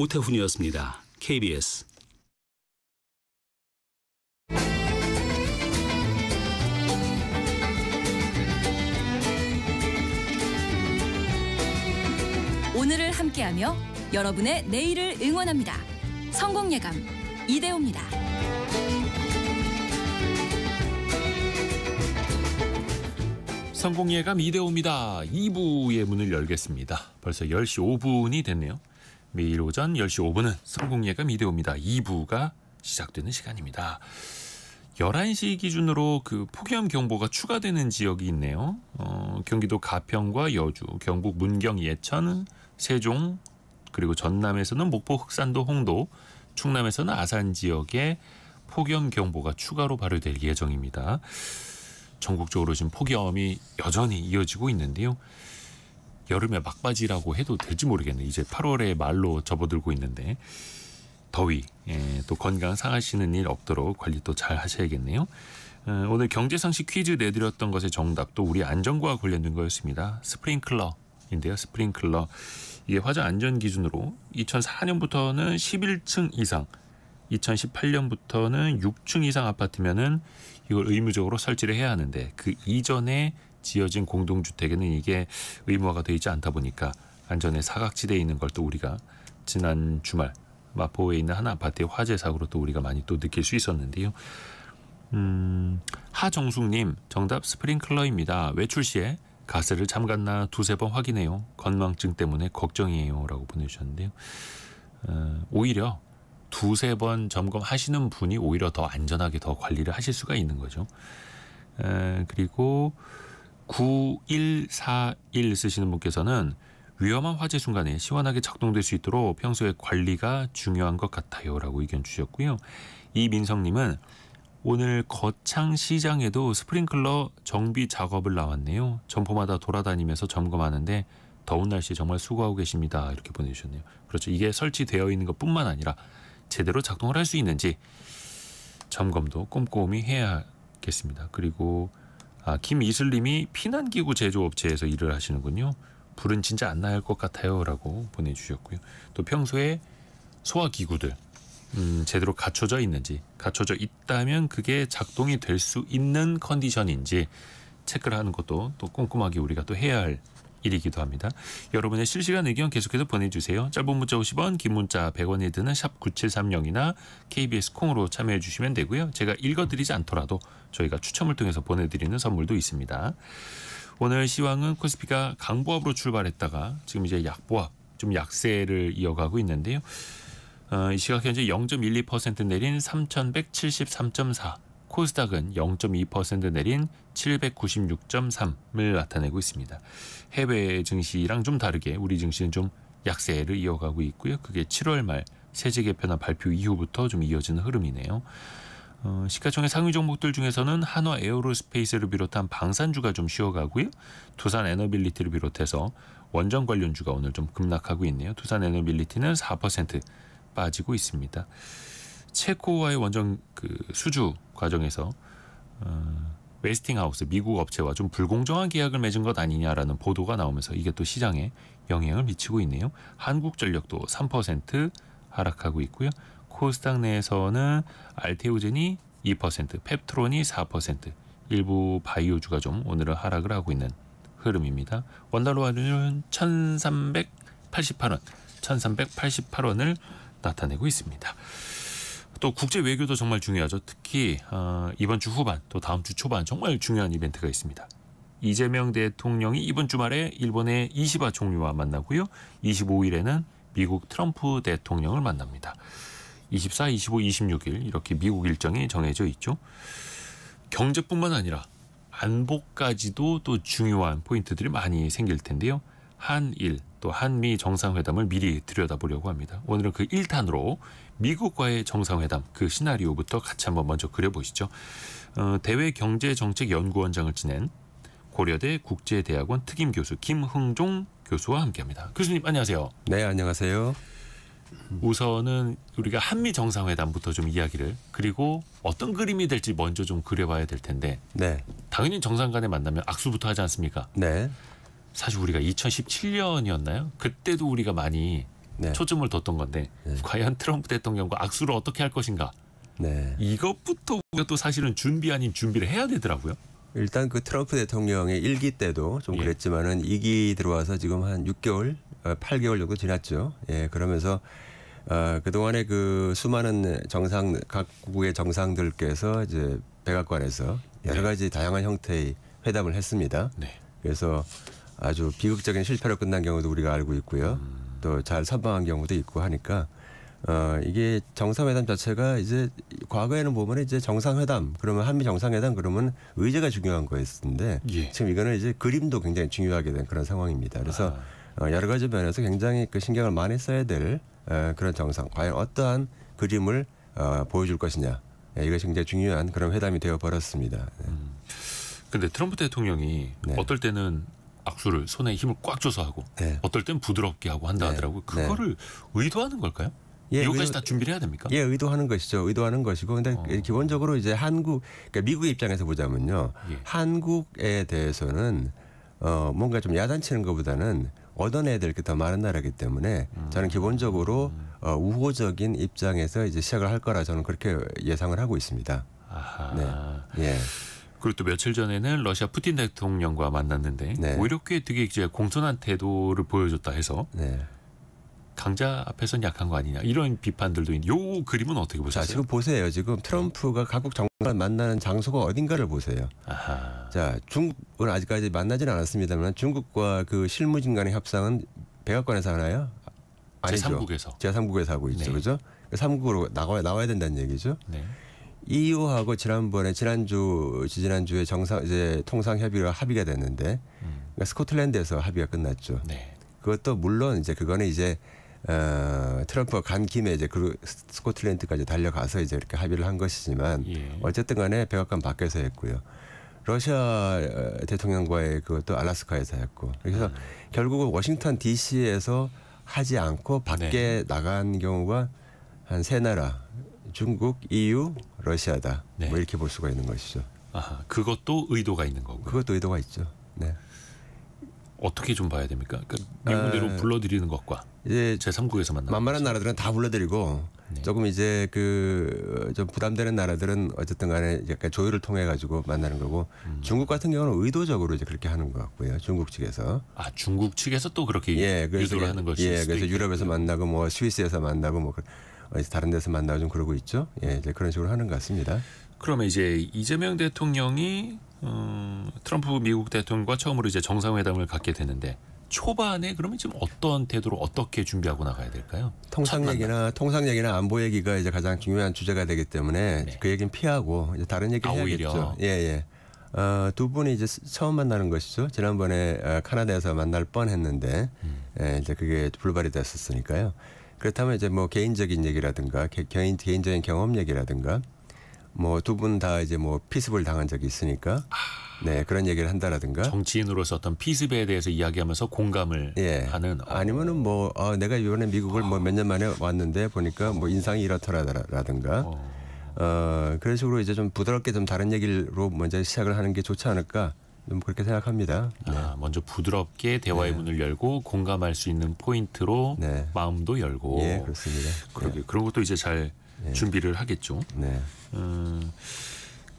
오태훈이었습니다. KBS. 오늘을 함께하며 여러분의 내일을 응원합니다. 성공예감 이대호입니다. 성공예감 이대호입니다. 2부의 문을 열겠습니다. 벌써 10시 5분이 됐네요. 매일 오전 10시 5분은 성공예감 이대호입니다. 2부가 시작되는 시간입니다. 11시 기준으로 그 폭염 경보가 추가되는 지역이 있네요. 경기도 가평과 여주, 경북 문경, 예천, 세종, 그리고 전남에서는 목포, 흑산도, 홍도, 충남에서는 아산 지역에 폭염 경보가 추가로 발효될 예정입니다. 전국적으로 지금 폭염이 여전히 이어지고 있는데요. 여름의 막바지라고 해도 될지 모르겠네요. 이제 8월의 말로 접어들고 있는데 더위, 또 건강 상하시는 일 없도록 관리 또 잘 하셔야겠네요. 오늘 경제상식 퀴즈 내드렸던 것의 정답도 우리 안전과 관련된 거였습니다. 스프링클러인데요. 스프링클러. 이게 화재 안전 기준으로 2004년부터는 11층 이상, 2018년부터는 6층 이상 아파트면은 이걸 의무적으로 설치를 해야 하는데 그 이전에 지어진 공동주택에는 이게 의무화가 되어 있지 않다 보니까 안전에 사각지대에 있는 걸 또 우리가 지난 주말 마포에 있는 한 아파트의 화재 사고로 또 우리가 많이 또 느낄 수 있었는데요. 하정숙님 정답 스프링클러입니다. 외출 시에 가스를 잠갔나 두세 번 확인해요. 건망증 때문에 걱정이에요 라고 보내주셨는데요. 오히려 두세 번 점검하시는 분이 오히려 더 안전하게 더 관리를 하실 수가 있는 거죠. 그리고 9141 쓰시는 분께서는 위험한 화재 순간에 시원하게 작동될 수 있도록 평소에 관리가 중요한 것 같아요 라고 의견 주셨고요. 이민성님은 오늘 거창시장에도 스프링클러 정비 작업을 나왔네요. 점포마다 돌아다니면서 점검하는데 더운 날씨에 정말 수고하고 계십니다. 이렇게 보내주셨네요. 그렇죠. 이게 설치되어 있는 것뿐만 아니라 제대로 작동을 할 수 있는지 점검도 꼼꼼히 해야겠습니다. 그리고 김이슬님이 피난기구 제조업체에서 일을 하시는군요. 불은 진짜 안 날 것 같아요 라고 보내주셨고요. 또 평소에 소화기구들 제대로 갖춰져 있는지, 갖춰져 있다면 그게 작동이 될 수 있는 컨디션인지 체크를 하는 것도 또 꼼꼼하게 우리가 또 해야 할 일이기도 합니다. 여러분의 실시간 의견 계속해서 보내주세요. 짧은 문자 50원, 긴 문자 100원이 드는 샵 9730이나 KBS 콩으로 참여해 주시면 되고요. 제가 읽어드리지 않더라도 저희가 추첨을 통해서 보내드리는 선물도 있습니다. 오늘 시황은 코스피가 강보합으로 출발했다가 지금 이제 약보합, 좀 약세를 이어가고 있는데요. 이 시각 현재 0.12% 내린 3173.4, 코스닥은 0.2% 내린 796.3을 나타내고 있습니다. 해외 증시랑 좀 다르게 우리 증시는 좀 약세를 이어가고 있고요. 그게 7월 말 세제 개편안 발표 이후부터 좀 이어지는 흐름이네요. 시가총액 상위 종목들 중에서는 한화 에어로스페이스를 비롯한 방산주가 좀 쉬어가고요. 두산 에너빌리티를 비롯해서 원전 관련주가 오늘 좀 급락하고 있네요. 두산 에너빌리티는 4% 빠지고 있습니다. 체코와의 원전 수주 과정에서 웨스팅하우스 미국 업체와 좀 불공정한 계약을 맺은 것 아니냐라는 보도가 나오면서 이게 또 시장에 영향을 미치고 있네요. 한국전력도 3% 하락하고 있고요. 코스닥 내에서는 알테오젠이 2%, 펩트론이 4%, 일부 바이오주가 좀 오늘은 하락을 하고 있는 흐름입니다. 원달러 환율은 1388원, 나타내고 있습니다. 또 국제 외교도 정말 중요하죠. 특히 이번 주 후반 또 다음 주 초반 정말 중요한 이벤트가 있습니다. 이재명 대통령이 이번 주말에 일본의 이시바 총리와 만나고요. 25일에는 미국 트럼프 대통령을 만납니다. 24, 25, 26일 이렇게 미국 일정이 정해져 있죠. 경제뿐만 아니라 안보까지도 또 중요한 포인트들이 많이 생길 텐데요. 한일 또 한미 정상회담을 미리 들여다보려고 합니다. 오늘은 그 1탄으로 미국과의 정상회담 그 시나리오부터 같이 한번 먼저 그려보시죠. 대외경제정책연구원장을 지낸 고려대 국제대학원 특임교수 김흥종 교수와 함께합니다. 교수님 안녕하세요. 네, 안녕하세요. 우선은 우리가 한미 정상회담부터 좀 이야기를 그리고 어떤 그림이 될지 먼저 좀 그려봐야 될 텐데 네. 당연히 정상 간에 만나면 악수부터 하지 않습니까? 네. 사실 우리가 2017년이었나요? 그때도 우리가 많이 네. 초점을 뒀던 건데 네. 과연 트럼프 대통령과 악수를 어떻게 할 것인가. 네. 이것부터 우리가 또 사실은 준비 아닌 준비를 해야 되더라고요. 일단 그 트럼프 대통령의 1기 때도 좀 그랬지만은 2기 들어와서 지금 한 6개월, 8개월 정도 지났죠. 예, 그러면서 그동안에 그 수많은 각국의 정상들께서 이제 백악관에서 여러 가지 다양한 형태의 회담을 했습니다. 네. 그래서 아주 비극적인 실패로 끝난 경우도 우리가 알고 있고요. 또 잘 선방한 경우도 있고 하니까 이게 정상회담 자체가 이제 과거에는 보면 이제 정상회담 그러면 한미 정상회담 그러면 의제가 중요한 거였는데 지금 이거는 이제 그림도 굉장히 중요하게 된 그런 상황입니다. 그래서 여러 가지 면에서 굉장히 그 신경을 많이 써야 될 그런 정상 과연 어떠한 그림을 보여줄 것이냐 이것이 굉장히 중요한 그런 회담이 되어 버렸습니다. 그런데 트럼프 대통령이 어떨 때는 악수를 손에 힘을 꽉 줘서 하고 어떨 땐 부드럽게 하고 한다 하더라고요. 그거를 의도하는 걸까요? 이것까지 다 준비를 해야 됩니까? 예, 의도하는 것이죠. 의도하는 것이고, 근데 기본적으로 이제 그러니까 미국의 입장에서 보자면요, 한국에 대해서는 뭔가 좀 야단치는 것보다는 얻어내야 될 게 더 많은 나라이기 때문에 저는 기본적으로 우호적인 입장에서 이제 시작을 할 거라 저는 그렇게 예상을 하고 있습니다. 아하. 네. 예. 그리고 또 며칠 전에는 러시아 푸틴 대통령과 만났는데 오히려 꽤 되게 이제 공손한 태도를 보여줬다 해서. 강자 앞에서는 약한 거 아니냐 이런 비판들도 있는데 요 그림은 어떻게 보셨어요? 자, 지금 보세요. 지금 트럼프가 각국 정상을 만나는 장소가 어딘가를 보세요. 아하. 자, 중국은 아직까지 만나지는 않았습니다만 중국과 그 실무진 간의 협상은 백악관에서 하나요? 아니죠. 제3국에서. 제3국에서 하고 있죠. 그죠? 3국으로 나와야 된다는 얘기죠. 네. EU하고 지난주에 이제 통상 협의가 합의가 됐는데 그러니까 스코틀랜드에서 합의가 끝났죠. 네. 그것도 물론 이제 그거는 이제 트럼프가 간 김에 이제 그 스코틀랜드까지 달려가서 이제 이렇게 합의를 한 것이지만 어쨌든 간에 백악관 밖에서 했고요. 러시아 대통령과의 그것도 알래스카에서 했고 그래서 결국은 워싱턴 DC에서 하지 않고 밖에 나간 경우가 한 세 나라 중국, EU, 러시아다. 뭐 이렇게 볼 수가 있는 것이죠. 아하, 그것도 의도가 있는 거고요. 그것도 의도가 있죠. 네. 어떻게 좀 봐야 됩니까? 그러니까 미국대로 불러들이는 것과 이제 제3국에서 만만한 나라들은 다 불러들이고 조금 이제 그 좀 부담되는 나라들은 어쨌든 간에 약간 조율을 통해 가지고 만나는 거고 중국 같은 경우는 의도적으로 이제 그렇게 하는 것 같고요. 중국 측에서. 아, 중국 측에서 또 그렇게 유도를 하는 것이 그래서 유럽에서 만나고 뭐 스위스에서 만나고 뭐 다른 데서 만나고 좀 그러고 있죠. 이제 그런 식으로 하는 것 같습니다. 그러면 이제 이재명 대통령이 트럼프 미국 대통령과 처음으로 이제 정상회담을 갖게 되는데 초반에 그러면 지금 어떤 태도로 어떻게 준비하고 나가야 될까요? 통상 얘기나 안보 얘기가 이제 가장 중요한 주제가 되기 때문에 그 얘기는 피하고 이제 다른 얘기를 해야겠죠. 예. 두 분이 이제 처음 만나는 것이죠. 지난번에 카나다에서 만날 뻔했는데 이제 그게 불발이 됐었으니까요. 그렇다면 이제 뭐 개인적인 얘기라든가 개인적인 경험 얘기라든가 뭐 두 분 다 이제 뭐 피습을 당한 적이 있으니까 그런 얘기를 한다라든가 정치인으로서 어떤 피습에 대해서 이야기하면서 공감을 하는 아니면은 뭐 내가 이번에 미국을 뭐 몇 년 만에 왔는데 보니까 뭐 인상이 이렇더라라든가 그런 식으로 이제 좀 부드럽게 좀 다른 얘기로 먼저 시작을 하는 게 좋지 않을까 좀 그렇게 생각합니다. 먼저 부드럽게 대화의 문을 열고 공감할 수 있는 포인트로 마음도 열고 그렇습니다. 그런 것도 이제 잘 준비를 하겠죠.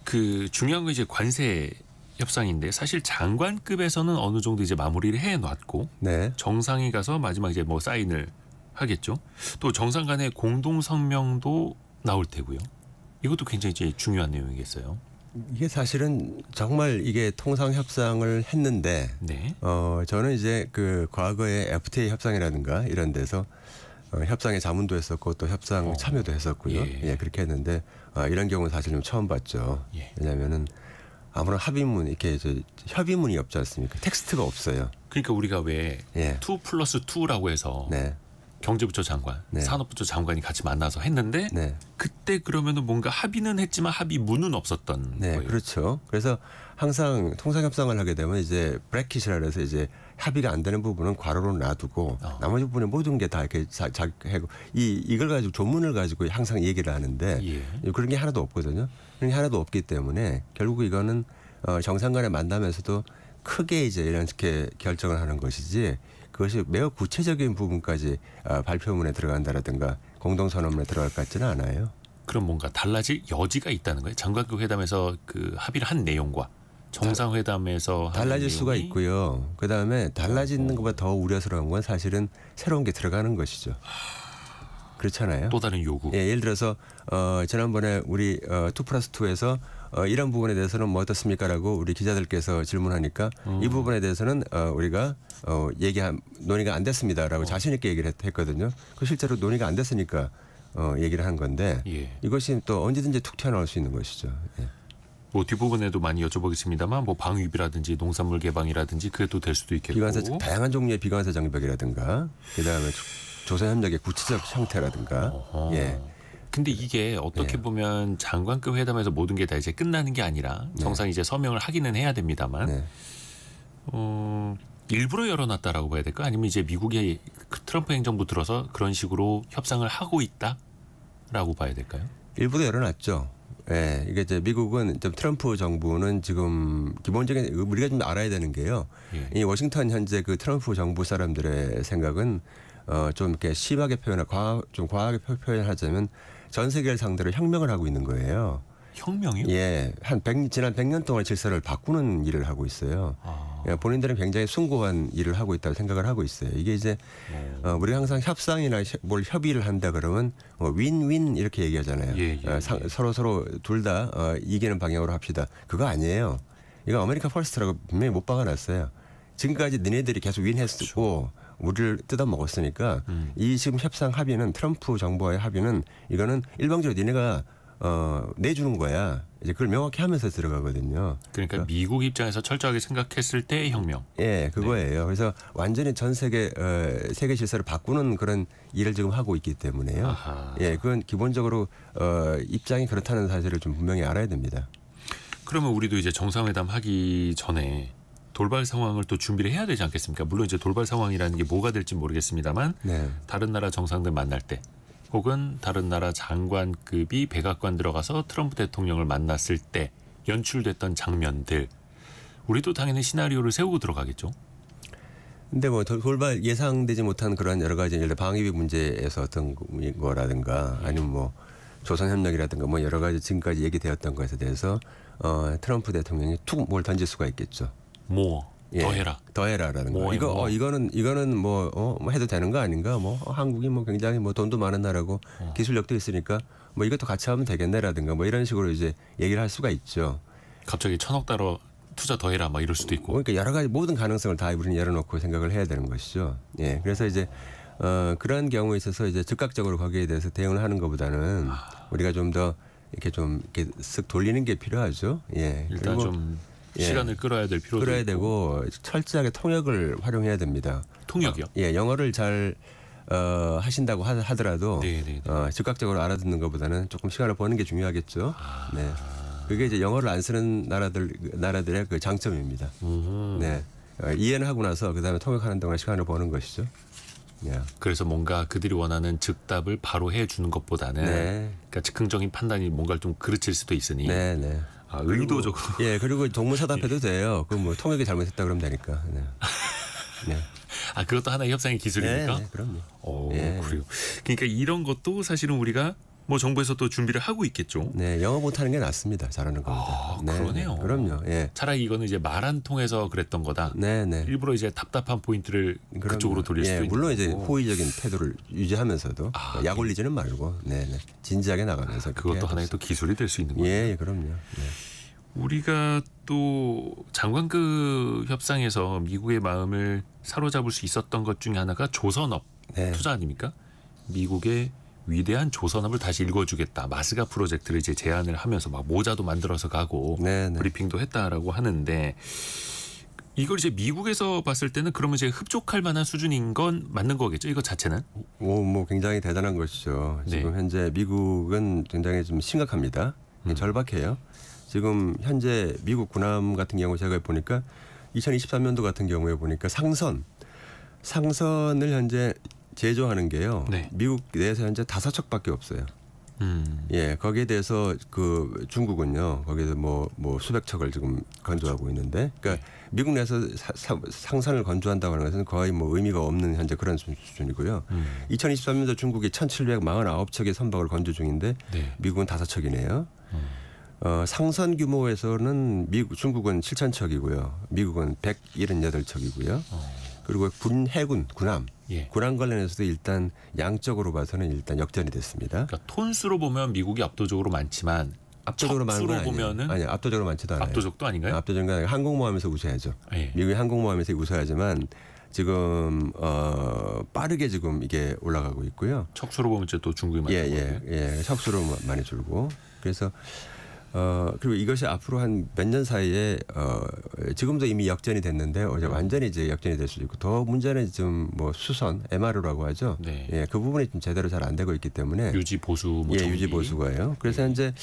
그 중요한 건 이제 관세 협상인데 사실 장관급에서는 어느 정도 이제 마무리를 해놨고 정상이 가서 마지막 이제 뭐 사인을 하겠죠. 또 정상 간의 공동 성명도 나올 테고요. 이것도 굉장히 이제 중요한 내용이겠어요. 이게 사실은 정말 이게 통상 협상을 했는데 저는 이제 그 과거에 FTA 협상이라든가 이런 데서 협상에 자문도 했었고 또 협상 참여도 했었고요. 그렇게 했는데 이런 경우는 사실 좀 처음 봤죠. 왜냐하면은 아무런 합의문 이렇게 협의문이 없지 않습니까? 텍스트가 없어요. 그러니까 우리가 왜 2+2라고 해서 경제부처 장관, 산업부처 장관이 같이 만나서 했는데 그때 그러면은 뭔가 합의는 했지만 합의문은 없었던 거예요. 그렇죠. 그래서 항상 통상 협상을 하게 되면 이제 브래킷이라 그래서 이제 합의가 안 되는 부분은 괄호로 놔두고 나머지 부분에 모든 게 다 이렇게 하고 이걸 가지고 조문을 가지고 항상 얘기를 하는데 그런 게 하나도 없거든요. 그런 게 하나도 없기 때문에 결국 이거는 정상 간에 만나면서도 크게 이제 이렇게 결정을 하는 것이지 그것이 매우 구체적인 부분까지 발표문에 들어간다라든가 공동선언문에 들어갈 것 같지는 않아요. 그럼 뭔가 달라질 여지가 있다는 거예요. 장관급 회담에서 그 합의를 한 내용과 정상회담에서 달라질 수가 내용이? 있고요. 그다음에 달라지는 것보다 더 우려스러운 건 사실은 새로운 게 들어가는 것이죠. 그렇잖아요. 또 다른 요구. 예, 예를 들어서 지난번에 우리 2+2에서 이런 부분에 대해서는 뭐 어떻습니까라고 우리 기자들께서 질문하니까 이 부분에 대해서는 우리가 논의가 안 됐습니다라고 자신 있게 얘기를 했거든요. 그 실제로 논의가 안 됐으니까 얘기를 한 건데 예. 이것이 또 언제든지 툭 튀어나올 수 있는 것이죠. 예. 뭐 뒷부분에도 많이 여쭤보겠습니다만 뭐 방위비라든지 농산물 개방이라든지 그래도 될 수도 있겠고. 비관세 다양한 종류의 비관세 장벽이라든가 그다음에 조선협력의 구체적 형태라든가. 예. 근데 이게 어떻게 네. 보면 장관급 회담에서 모든 게 다 이제 끝나는 게 아니라 정상 이제 서명을 하기는 해야 됩니다만 네. 일부러 열어놨다라고 봐야 될까? 아니면 이제 미국의 그 트럼프 행정부 들어서 그런 식으로 협상을 하고 있다라고 봐야 될까요? 일부러 열어놨죠. 예, 이게 이제 미국은 좀 트럼프 정부는 지금 기본적인 우리가 좀 알아야 되는 게요. 예. 이 워싱턴 현재 그 트럼프 정부 사람들의 생각은 좀 이렇게 심하게 좀 과하게 표현하자면 전 세계를 상대로 혁명을 하고 있는 거예요. 혁명이요? 예, 지난 100년 동안 질서를 바꾸는 일을 하고 있어요. 예, 본인들은 굉장히 숭고한 일을 하고 있다고 생각을 하고 있어요. 이게 이제 우리가 항상 협상이나 뭘 협의를 한다 그러면 윈윈 이렇게 얘기하잖아요. 서로 둘 다 이기는 방향으로 합시다. 그거 아니에요. 이거 아메리카 퍼스트라고 분명히 못 박아놨어요. 지금까지 너네들이 계속 윈했고 우리를 뜯어먹었으니까 이 지금 협상 합의는 트럼프 정부와의 합의는 이거는 일방적으로 니네가 내주는 거야. 이제 그걸 명확히 하면서 들어가거든요. 그러니까 미국 입장에서 철저하게 생각했을 때의 혁명. 예, 그거예요. 네. 그래서 완전히 전 세계 질서를 바꾸는 그런 일을 지금 하고 있기 때문에요. 아하. 예, 그건 기본적으로 입장이 그렇다는 사실을 좀 분명히 알아야 됩니다. 그러면 우리도 이제 정상회담 하기 전에 돌발 상황을 또 준비를 해야 되지 않겠습니까? 물론 이제 돌발 상황이라는 게 뭐가 될지 모르겠습니다만 네. 다른 나라 정상들 만날 때 혹은 다른 나라 장관급이 백악관 들어가서 트럼프 대통령을 만났을 때 연출됐던 장면들 우리도 당연히 시나리오를 세우고 들어가겠죠. 근데 뭐 돌발 예상되지 못한 그런 여러 가지 예를 들어 방위비 문제에서 어떤 거라든가 아니면 뭐 조선협력이라든가 뭐 여러 가지 지금까지 얘기되었던 것에 대해서 트럼프 대통령이 툭 뭘 던질 수가 있겠죠. 뭐 더해라라는 거. 이거는 뭐 해도 되는 거 아닌가? 뭐 한국이 뭐 굉장히 뭐 돈도 많은 나라고 기술력도 있으니까 뭐 이것도 같이 하면 되겠네라든가 뭐 이런 식으로 이제 얘기를 할 수가 있죠. 갑자기 1,000억 달러 투자 더해라 막 이럴 수도 있고. 그러니까 여러 가지 모든 가능성을 다 우리는 열어놓고 생각을 해야 되는 것이죠. 예, 그래서 이제 그런 경우에 있어서 이제 즉각적으로 거기에 대해서 대응을 하는 것보다는 우리가 좀 더 이렇게 쓱 돌리는 게 필요하죠. 예, 일단 좀 시간을 끌어야 될 필요도 끌어야 있고. 되고 철저하게 통역을 활용해야 됩니다. 통역이요? 예, 영어를 잘 하신다고 하더라도 즉각적으로 알아듣는 것보다는 조금 시간을 버는 게 중요하겠죠. 네, 그게 이제 영어를 안 쓰는 나라들의 그 장점입니다. 네, 이해는 하고 나서 그다음에 통역하는 동안 시간을 버는 것이죠. 그래서 뭔가 그들이 원하는 즉답을 바로 해주는 것보다는 그러니까 즉흥적인 판단이 뭔가를 좀 그르칠 수도 있으니 의도적으로. 예, 그리고 동문서답해도 돼요. 그 뭐 통역이 잘못했다 그러면 되니까. 네. 네. 그것도 하나의 협상의 기술입니까? 네, 그럼요. 그래요. 그러니까 이런 것도 사실은 우리가 뭐 정부에서 또 준비를 하고 있겠죠. 네, 영어 못하는 게 낫습니다. 잘하는 겁니다. 그러네요. 그럼요. 예. 차라리 이거는 이제 말 한 통해서 그랬던 거다. 네. 일부러 이제 답답한 포인트를 그쪽으로 돌릴 수도 있는. 물론 이제 호의적인 태도를 유지하면서도 약 올리지는 말고, 진지하게 나가면서. 그것도 하나의 또 기술이 될 수 있는 거예요. 예, 그럼요. 네. 우리가 또 장관급 협상에서 미국의 마음을 사로잡을 수 있었던 것 중에 하나가 조선업 투자 아닙니까? 미국의 위대한 조선업을 다시 읽어주겠다. 마스가 프로젝트를 이제 제안을 하면서 막 모자도 만들어서 가고 브리핑도 했다라고 하는데 이걸 이제 미국에서 봤을 때는 그러면 이제 흡족할 만한 수준인 건 맞는 거겠죠? 이거 자체는? 뭐 굉장히 대단한 것이죠. 지금 현재 미국은 굉장히 좀 심각합니다. 절박해요. 지금 현재 미국 군함 같은 경우 제가 보니까 2023년도 같은 경우에 보니까 상선을 현재 제조하는 게요. 미국 내에서 현재 5척밖에 없어요. 예, 거기에 대해서 그 중국은요, 거기서 뭐 수백 척을 지금 건조하고 있는데, 그러니까 미국 내에서 상산을 건조한다고 하는 것은 거의 뭐 의미가 없는 현재 그런 수준이고요. 2023년도 중국이 1,749척의 선박을 건조 중인데, 네. 미국은 5척이네요. 상선 규모에서는 중국은 7,000척이고요, 미국은 178척이고요. 그리고 해군, 군함. 예. 군함 관련해서도 일단 양적으로 봐서는 일단 역전이 됐습니다. 그러니까 톤수로 보면 미국이 압도적으로 많지만 압도적으로 많은 건 척수로 보면은 아니에요. 압도적으로 많지도 않아요. 압도적도 아닌가요? 압도적인 건 아니고 항공모함에서 우세하죠. 예. 미국이 항공모함에서 우세하지만 지금 빠르게 지금 이게 올라가고 있고요. 척수로 보면 이제 또 중국이 많은 거예요. 예, 척수로 많이 줄고 그래서 그리고 이것이 앞으로 한 몇 년 사이에 지금도 이미 역전이 됐는데 완전히 이제 역전이 될 수도 있고 더 문제는 좀 뭐 수선 MRO라고 하죠. 네. 예, 그 부분이 좀 제대로 잘 안 되고 있기 때문에 유지 보수 뭐 예, 유지 보수가요. 그래서 현재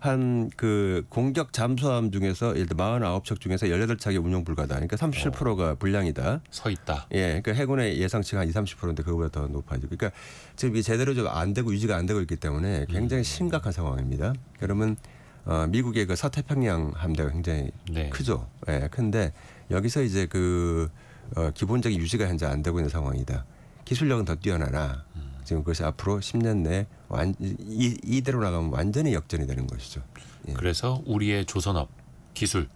한 그 공격 잠수함 중에서 예를 들어 49척 중에서 18척이 운용 불가다. 그러니까 37%가 불량이다. 서 있다. 예, 그러니까 해군의 예상치가 한 20-30%인데 그거보다 더 높아지고. 그러니까 지금 이게 제대로 좀 안 되고 유지가 안 되고 있기 때문에 굉장히 심각한 상황입니다. 그러면 미국의 그 서태평양 함대가 굉장히 네. 크죠. 예, 큰데 여기서 이제 그 기본적인 유지가 현재 안 되고 있는 상황이다. 기술력은 더 뛰어나나 지금 그것이 앞으로 10년 내에 이대로 나가면 완전히 역전이 되는 것이죠. 예. 그래서 우리의 조선업 기술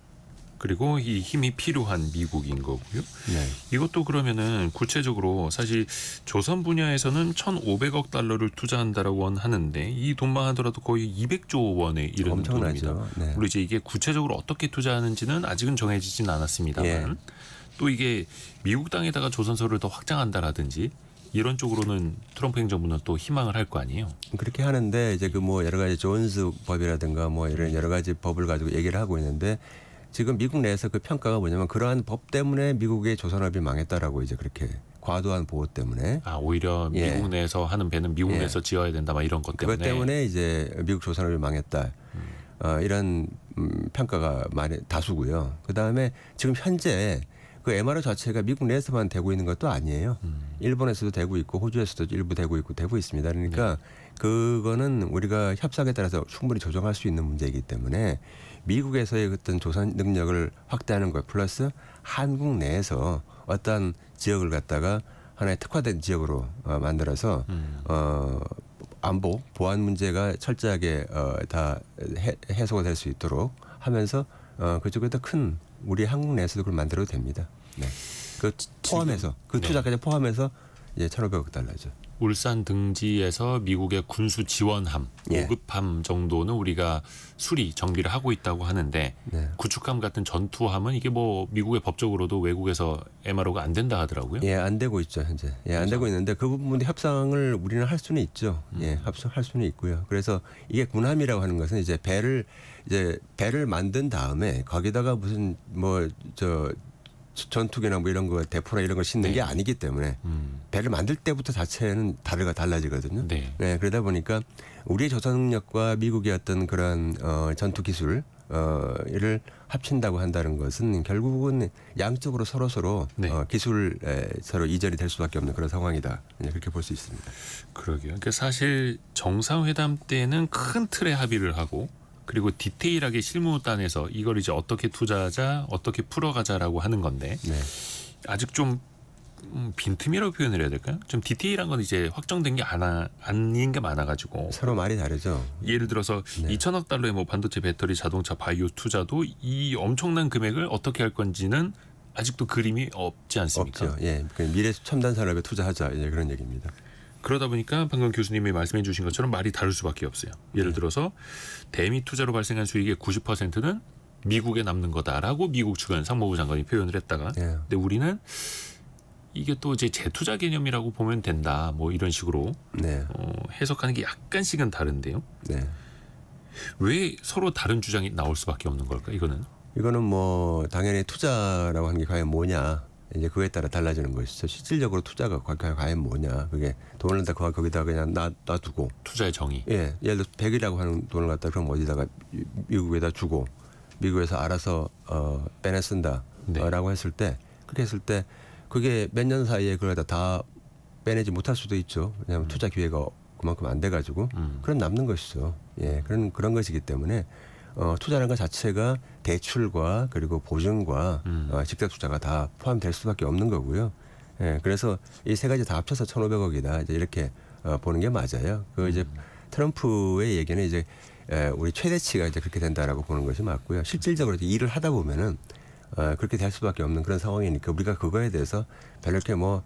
그리고 이 힘이 필요한 미국인 거고요. 네. 이것도 그러면은 구체적으로 사실 조선 분야에서는 1,500억 달러를 투자한다라고 하는데 이 돈만 하더라도 거의 200조 원에 이르는 돈입니다. 엄청나죠. 네. 물론 이제 이게 구체적으로 어떻게 투자하는지는 아직은 정해지진 않았습니다만 예. 또 이게 미국 땅에다가 조선소를 더 확장한다라든지 이런 쪽으로는 트럼프 행정부는 또 희망을 할 거 아니에요. 그렇게 하는데 이제 그 뭐 여러 가지 존스 법이라든가 뭐 이런 여러 가지 법을 가지고 얘기를 하고 있는데 지금 미국 내에서 그 평가가 뭐냐면 그러한 법 때문에 미국의 조선업이 망했다라고 이제 그렇게 과도한 보호 때문에 오히려 예. 미국 내에서 하는 배는 미국 예. 내에서 지어야 된다 막 이런 것 때문에. 그것 때문에 이제 미국 조선업이 망했다. 이런 평가가 많이 다수고요. 그다음에 지금 현재 그 MRO 자체가 미국 내에서만 되고 있는 것도 아니에요. 일본에서도 되고 있고 호주에서도 일부 되고 있습니다. 그러니까 그거는 우리가 협상에 따라서 충분히 조정할 수 있는 문제이기 때문에 미국에서의 어떤 조선 능력을 확대하는 것 플러스 한국 내에서 어떤 지역을 갖다가 하나의 특화된 지역으로 만들어서 안보 보안 문제가 철저하게 다 해소가 될 수 있도록 하면서 그쪽에 더 큰 우리 한국 내에서도 그걸 만들어도 됩니다. 네. 그 포함해서 그 투자까지 포함해서 이제 1,500억 달러죠. 울산 등지에서 미국의 군수 지원함, 예. 보급함 정도는 우리가 수리 정비를 하고 있다고 하는데 네. 구축함 같은 전투함은 이게 뭐 미국의 법적으로도 외국에서 MRO가 안 된다 하더라고요. 예, 안 되고 있죠 현재. 예, 안 되고 있는데 그 부분도 협상을 우리는 할 수는 있죠. 예, 협상할 수는 있고요. 그래서 이게 군함이라고 하는 것은 이제 배를 만든 다음에 거기다가 무슨 전투기나 뭐 이런 거 대포나 이런 걸 싣는 게 아니기 때문에 배를 만들 때부터 자체는 달라지거든요. 네. 네, 그러다 보니까 우리의 조선 능력과 미국의 어떤 그런 전투 기술 를 합친다고 한다는 것은 결국은 양쪽으로 서로 네. 기술 서로 이전이 될 수밖에 없는 그런 상황이다. 그렇게 볼 수 있습니다. 그러게요. 그러니까 사실 정상회담 때는 큰 틀에 합의를 하고 그리고 디테일하게 실무단에서 이걸 이제 어떻게 투자하자, 어떻게 풀어가자라고 하는 건데 네. 아직 좀 빈틈이라고 표현을 해야 될까요? 좀 디테일한 건 이제 확정된 게 아닌 게 많아가지고 서로 말이 다르죠. 예를 들어서 네. 2천억 달러의 뭐 반도체, 배터리, 자동차, 바이오 투자도 이 엄청난 금액을 어떻게 할 건지는 아직도 그림이 없지 않습니까? 없죠. 예, 그 미래 첨단 산업에 투자하자 이제 그런 얘기입니다. 그러다 보니까 방금 교수님이 말씀해 주신 것처럼 말이 다를 수밖에 없어요. 예를 들어서 대미 투자로 발생한 수익의 90%는 미국에 남는 거다라고 미국 측은 상무부 장관이 표현을 했다가 예. 근데 우리는 이게 또 이제 재투자 개념이라고 보면 된다 뭐 이런 식으로 네, 해석하는 게 약간씩은 다른데요. 네. 왜 서로 다른 주장이 나올 수밖에 없는 걸까? 이거는 뭐 당연히 투자라고 하는 게 과연 뭐냐 이제 그거에 따라 달라지는 것이죠. 실질적으로 투자가 과연 뭐냐 그게 돈을 다 거기다 그냥 놔두고 투자의 정의. 예, 예를 들어 100이라고 하는 돈을 갖다 그럼 어디다가 미국에다 주고 미국에서 알아서 빼내 쓴다라고 네. 했을 때 그렇게 했을 때 그게 몇 년 사이에 그걸 다 빼내지 못할 수도 있죠. 왜냐하면 투자 기회가 그만큼 안 돼가지고 그런 남는 것이죠. 예, 그런 것이기 때문에 투자라는 것 자체가 대출과 그리고 보증과 직접 투자가 다 포함될 수밖에 없는 거고요. 예, 그래서 이 세 가지 다 합쳐서 1,500억이다 이제 이렇게 보는 게 맞아요. 그 이제 트럼프의 얘기는 이제 우리 최대치가 이제 그렇게 된다라고 보는 것이 맞고요. 실질적으로 이제 일을 하다 보면은 그렇게 될 수밖에 없는 그런 상황이니까 우리가 그거에 대해서 별로 이렇게 뭐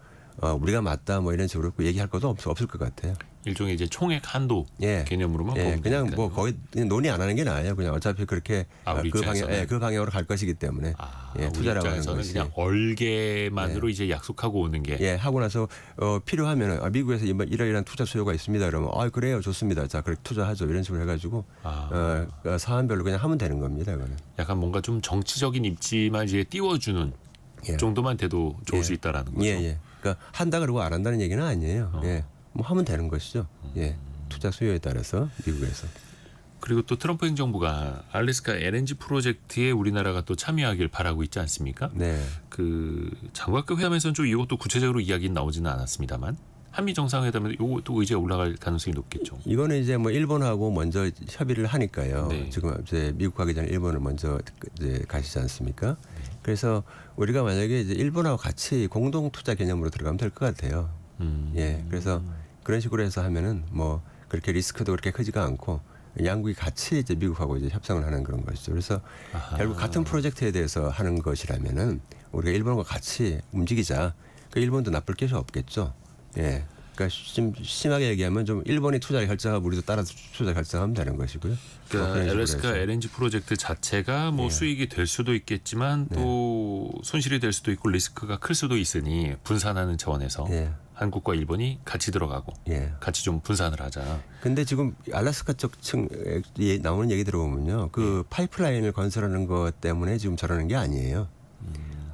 우리가 맞다 뭐 이런 식으로 얘기할 것도 없을 것 같아요. 일종의 이제 총액 한도 예. 개념으로만 예, 보면 그냥 되니까요. 뭐 거의 그냥 논의 안 하는 게 나아요. 그냥 어차피 그렇게 우리 입장에서는? 그 방향으로 갈 것이기 때문에 우리 투자라고 하는 입장에서는 것이 그냥 얼개만으로 이제 약속하고 오는 게 예, 하고 나서 필요하면은 미국에서 이러이러한 투자 수요가 있습니다. 그러면 그래요, 좋습니다. 자, 그렇게 투자하죠. 이런 식으로 해가지고 사안별로 그냥 하면 되는 겁니다. 그거는. 약간 뭔가 좀 정치적인 입지만 이제 띄워주는 예. 정도만 돼도 좋을 수 있다라는 거죠. 예, 예. 그러니까 한다 그러고 안 한다는 얘기는 아니에요. 예, 뭐 하면 되는 것이죠. 예, 투자 수요에 따라서 미국에서. 그리고 또 트럼프 행정부가 알래스카 LNG 프로젝트에 우리나라가 또 참여하길 바라고 있지 않습니까? 네. 그 장관급 회담에서는 좀 이것도 구체적으로 이야기는 나오지는 않았습니다만 한미 정상회담에도 이것도 의제가 올라갈 가능성이 높겠죠. 이거는 이제 뭐 일본하고 먼저 협의를 하니까요. 네. 지금 이제 미국 가기 전에 일본을 먼저 이제 가시지 않습니까? 그래서 우리가 만약에 이제 일본하고 같이 공동 투자 개념으로 들어가면 될 것 같아요. 예, 그래서 그런 식으로 해서 하면은 뭐 그렇게 리스크도 그렇게 크지가 않고 양국이 같이 이제 미국하고 이제 협상을 하는 그런 것이죠. 그래서 결국 같은 프로젝트에 대해서 하는 것이라면은 우리가 일본과 같이 움직이자. 그 일본도 나쁠 게 없겠죠. 예. 그러니까 좀 심하게 얘기하면 좀 일본이 투자 결정하고 우리도 따라서 투자 결정하면 되는 것이고요. 그러니까 알래스카 LNG 프로젝트 자체가 뭐 수익이 될 수도 있겠지만 또 손실이 될 수도 있고 리스크가 클 수도 있으니 분산하는 차원에서 한국과 일본이 같이 들어가고 같이 좀 분산을 하자. 근데 지금 알래스카 쪽층 나오는 얘기 들어보면요. 그 파이프라인을 건설하는 것 때문에 지금 저러는 게 아니에요.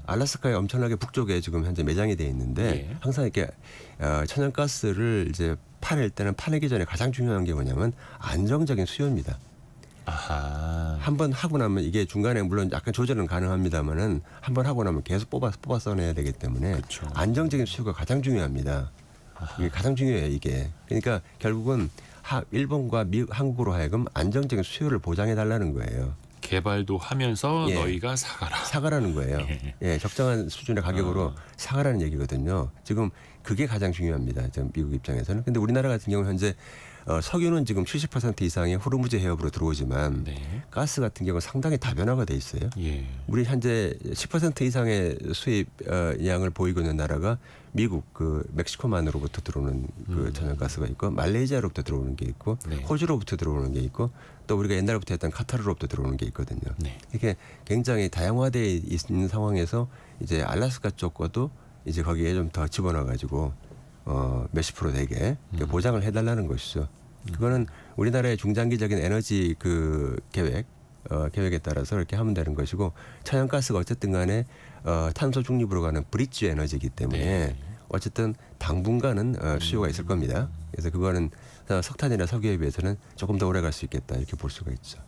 알래스카에 엄청나게 북쪽에 지금 현재 매장이 돼 있는데 항상 이렇게 천연가스를 이제 파낼 때는 파내기 전에 가장 중요한 게 뭐냐면 안정적인 수요입니다. 한번 하고 나면 이게 중간에 물론 약간 조절은 가능합니다만은 한번 하고 나면 계속 뽑아 써내야 되기 때문에 그렇죠. 안정적인 수요가 가장 중요합니다. 이게 가장 중요해요, 이게. 그러니까 결국은 일본과 한국으로 하여금 안정적인 수요를 보장해 달라는 거예요. 개발도 하면서 너희가 사가라는 거예요. 예, 적정한 수준의 가격으로 사가라는 얘기거든요. 지금 그게 가장 중요합니다. 지금 미국 입장에서는. 근데 우리나라 같은 경우 현재 석유는 지금 70% 이상의 호르무즈 해협으로 들어오지만 가스 같은 경우 상당히 다변화가 돼 있어요. 우리 현재 10% 이상의 수입 양을 보이고 있는 나라가 미국 그 멕시코만으로부터 들어오는 그 천연가스가 있고 말레이시아로부터 들어오는 게 있고 호주로부터 들어오는 게 있고 또 우리가 옛날부터 했던 카타르로부터 들어오는 게 있거든요. 이게 굉장히 다양화되어 있는 상황에서 이제 알래스카 쪽과도 이제 거기에 좀 더 집어넣어 가지고 몇십 프로 되게 보장을 해달라는 것이죠. 그거는 우리나라의 중장기적인 에너지 그 계획에 따라서 이렇게 하면 되는 것이고 천연가스가 어쨌든 간에 탄소 중립으로 가는 브릿지 에너지이기 때문에 어쨌든 당분간은 수요가 있을 겁니다. 그래서 그거는 석탄이나 석유에 비해서는 조금 더 오래 갈 수 있겠다 이렇게 볼 수가 있죠.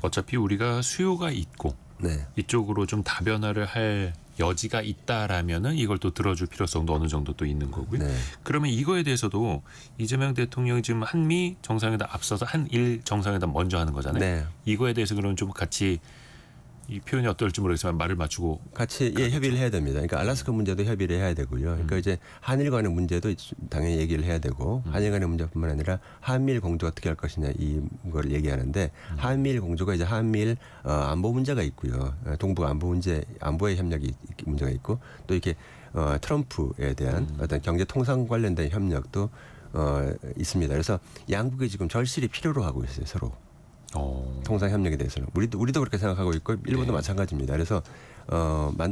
어차피 우리가 수요가 있고 이쪽으로 좀 다변화를 할 여지가 있다라면은 이걸 또 들어줄 필요성도 어느 정도 또 있는 거고요. 그러면 이거에 대해서도 이재명 대통령이 지금 한미 정상회담 앞서서 한일 정상회담 먼저 하는 거잖아요. 이거에 대해서 그러면 좀 같이 이 표현이 어떨지 모르겠지만 말을 맞추고 같이 협의를 해야 됩니다. 그러니까 알래스카 문제도 협의를 해야 되고요. 그러니까 이제 한일 간의 문제도 당연히 얘기를 해야 되고 한일 간의 문제뿐만 아니라 한미일 공조 어떻게 할 것이냐 이걸 얘기하는데 한미일 공조가 이제 한미일 안보 문제가 있고요. 동북 안보 문제, 안보의 협력이 문제가 있고 또 이렇게 트럼프에 대한 어떤 경제 통상 관련된 협력도 있습니다. 그래서 양국이 지금 절실히 필요로 하고 있어요, 서로. 통상 협력에 대해서는 우리도 그렇게 생각하고 있고 일본도 마찬가지입니다. 그래서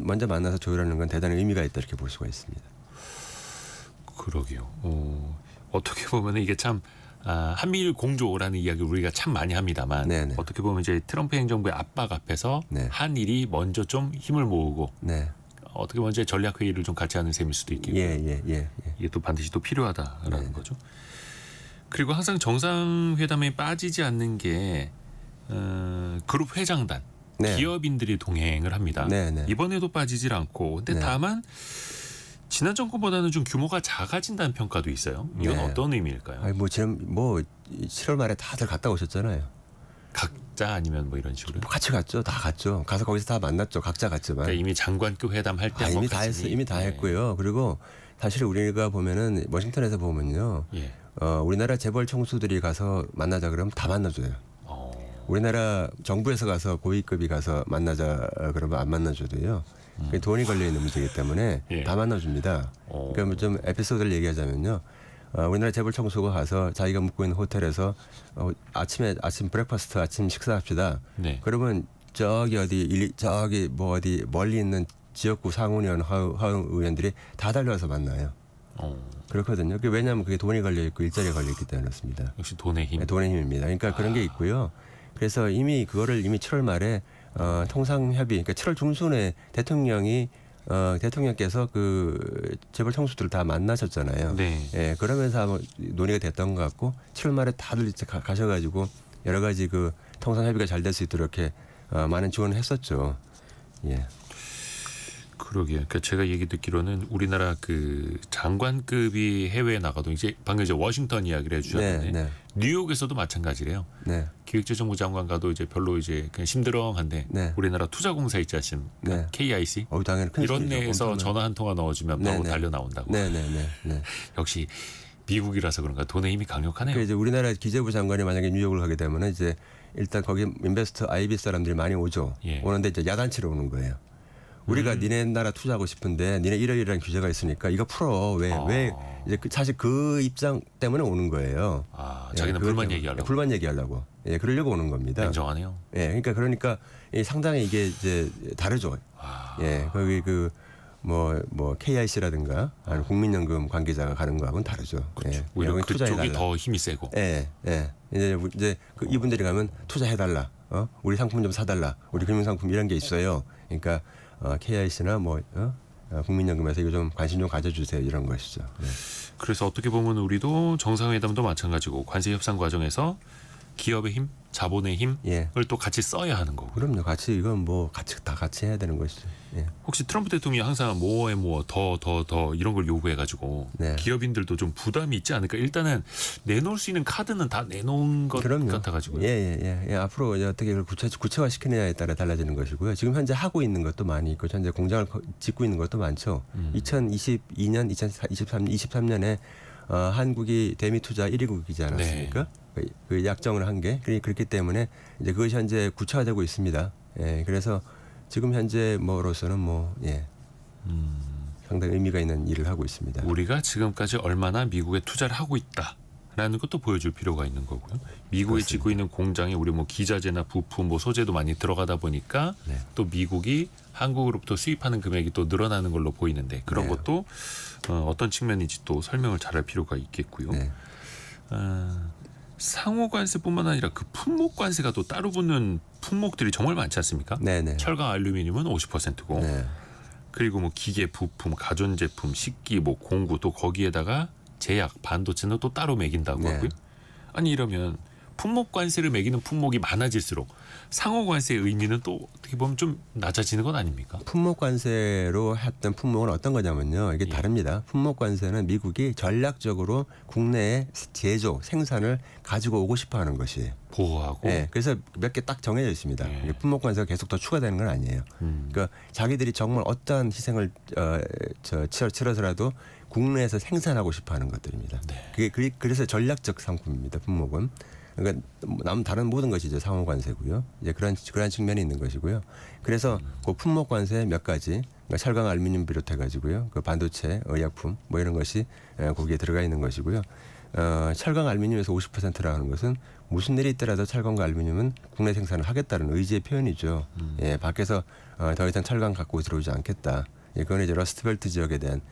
먼저 만나서 조율하는 건 대단히 의미가 있다 이렇게 볼 수가 있습니다. 그러게요. 어떻게 보면 이게 참 한미일 공조라는 이야기를 우리가 참 많이 합니다만 어떻게 보면 이제 트럼프 행정부의 압박 앞에서 한일이 먼저 좀 힘을 모으고 어떻게 보면 이제 전략 회의를 좀 같이 하는 셈일 수도 있겠고요. 이게 또 반드시 또 필요하다라는 거죠. 그리고 항상 정상회담에 빠지지 않는 게 그룹 회장단, 기업인들이 동행을 합니다. 이번에도 빠지질 않고 근데 다만 지난 정권보다는 좀 규모가 작아진다는 평가도 있어요. 이건 네. 어떤 의미일까요? 아니 뭐 지금 뭐 7월 말에 다들 갔다 오셨잖아요. 각자 아니면 뭐 이런 식으로. 뭐 같이 갔죠. 다 갔죠. 가서 거기서 다 만났죠. 각자 갔지만. 그러니까 이미 장관급 회담 할 때 이미 다 했어. 이미 다 했고요. 그리고 사실 우리가 보면은 워싱턴에서 보면요. 예. 우리나라 재벌 총수들이 가서 만나자 그러면 다 만나줘요. 우리나라 정부에서 가서 고위급이 가서 만나자 그러면 안 만나줘도요. 그게 돈이 걸려 있는 문제이기 때문에 예. 다 만나줍니다. 그러니까 뭐좀 에피소드를 얘기하자면요. 우리나라 재벌 총수가 가서 자기가 묵고 있는 호텔에서 아침 브렉퍼스트 아침 식사합시다. 네. 그러면 저기 어디 멀리 있는 지역구 상원의원, 하의원들이 다 달려와서 만나요. 그렇거든요. 왜냐하면 그게 돈이 걸려 있고 일자리가 걸려 있기 때문에 그렇습니다. 역시 돈의 힘. 네, 돈의 힘입니다. 그러니까 그런 게 있고요. 그래서 이미 7월 말에 통상협의, 그러니까 7월 중순에 대통령께서 그 재벌 총수들을 다 만나셨잖아요. 네. 예, 그러면서 아마 논의가 됐던 것 같고 7월 말에 다들 이제 가셔가지고 여러 가지 그 통상협의가 잘 될 수 있도록 이렇게 많은 지원을 했었죠. 예. 그러게요. 그러니까 제가 얘기 듣기로는 우리나라 그 장관급이 해외에 나가도 이제 방금 이제 워싱턴 이야기를 해주셨는데 네. 뉴욕에서도 마찬가지래요. 네. 기획재정부 장관 가도 이제 별로 이제 그냥 심드렁한데 네. 우리나라 투자공사 있지 않습니까? 네. KIC 당연히 큰 이런 소리죠. 데에서 엄청나요. 전화 한 통화 넣어주면 바로 네, 네. 달려 나온다고. 네. 역시 미국이라서 그런가 돈의 힘이 강력하네요. 그 이제 우리나라 기재부 장관이 만약에 뉴욕을 가게 되면은 이제 일단 거기 인베스터 IB 사람들이 많이 오죠. 예. 오는데 이제 야단치러 오는 거예요. 우리가 니네 나라 투자하고 싶은데 니네 이러이러한 규제가 있으니까 이거 풀어. 왜 이제 사실 그 입장 때문에 오는 거예요. 자기는 그것 불만 때문에. 얘기하려고. 불만 얘기하려고. 예, 그러려고 오는 겁니다. 냉정하네요. 예, 그러니까 상당히 이게 이제 다르죠. 예, 거기 뭐 KIC라든가 아니면 국민연금 관계자가 가는 거하고는 다르죠. 예, 오히려 여기 그쪽이 투자해달라. 더 힘이 세고. 예. 이제 이분들이 가면 투자해달라. 우리 상품 좀 사달라. 우리 금융상품 이런 게 있어요. 그러니까 KIC나 국민연금에서 이거 좀 관심 좀 가져주세요. 이런 것이죠. 네. 그래서 어떻게 보면 우리도 정상회담도 마찬가지고 관세 협상 과정에서 기업의 힘, 자본의 힘을 예. 또 같이 써야 하는 거고. 그럼요. 같이 이건 뭐 다 같이 해야 되는 것이죠. 예. 혹시 트럼프 대통령이 항상 모어에 모어 더 이런 걸 요구해가지고 네. 기업인들도 좀 부담이 있지 않을까? 일단은 내놓을 수 있는 카드는 다 내놓은 것 그럼요. 같아가지고요. 예. 앞으로 이제 어떻게 이걸 구체화시키느냐에 따라 달라지는 것이고요. 지금 현재 하고 있는 것도 많이 있고 현재 공장을 짓고 있는 것도 많죠. 2022년, 23년에 한국이 대미 투자 1위국이지 않았습니까? 네. 그 약정을 한 게 그렇기 때문에 이제 그것이 현재 구체화되고 있습니다. 예, 그래서 지금 현재 뭐로서는 상당히 의미가 있는 일을 하고 있습니다. 우리가 지금까지 얼마나 미국에 투자를 하고 있다라는 것도 보여줄 필요가 있는 거고요. 미국에 그렇습니다. 짓고 있는 공장에 우리 뭐 기자재나 부품, 뭐 소재도 많이 들어가다 보니까 네. 또 미국이 한국으로부터 수입하는 금액이 또 늘어나는 걸로 보이는데 그런 네. 것도 어떤 측면인지 또 설명을 잘할 필요가 있겠고요. 네. 상호 관세뿐만 아니라 그 품목 관세가 또 따로 붙는 품목들이 정말 많지 않습니까? 네네. 철강, 알루미늄은 50%고 네. 그리고 뭐 기계 부품, 가전제품, 식기, 뭐 공구 또 거기에다가 제약, 반도체는 또 따로 매긴다고 네. 하고요. 아니 이러면 품목 관세를 매기는 품목이 많아질수록 상호 관세의 의미는 또 어떻게 보면 좀 낮아지는 건 아닙니까? 품목 관세로 했던 품목은 어떤 거냐면요. 이게 다릅니다. 품목 관세는 미국이 전략적으로 국내에 제조, 생산을 가지고 오고 싶어 하는 것이에요. 보호하고. 네, 그래서 몇 개 딱 정해져 있습니다. 네. 이게 품목 관세가 계속 더 추가되는 건 아니에요. 그러니까 자기들이 정말 어떠한 희생을 치러서라도 국내에서 생산하고 싶어 하는 것들입니다. 네. 그래서 전략적 상품입니다. 품목은. 그러니까 다른 모든 것이 이제 상호 관세고요. 이제 그런 측면이 있는 것이고요. 그래서 그 품목 관세 몇 가지, 그러니까 철강, 알루미늄 비롯해 가지고요. 그 반도체, 의약품 뭐 이런 것이 거기에 들어가 있는 것이고요. 철강, 알루미늄에서 50%라는 것은 무슨 일이 있더라도 철강과 알루미늄은 국내 생산을 하겠다는 의지의 표현이죠. 예, 밖에서 더 이상 철강 갖고 들어오지 않겠다. 예, 그건 이제 러스트벨트 지역에 대한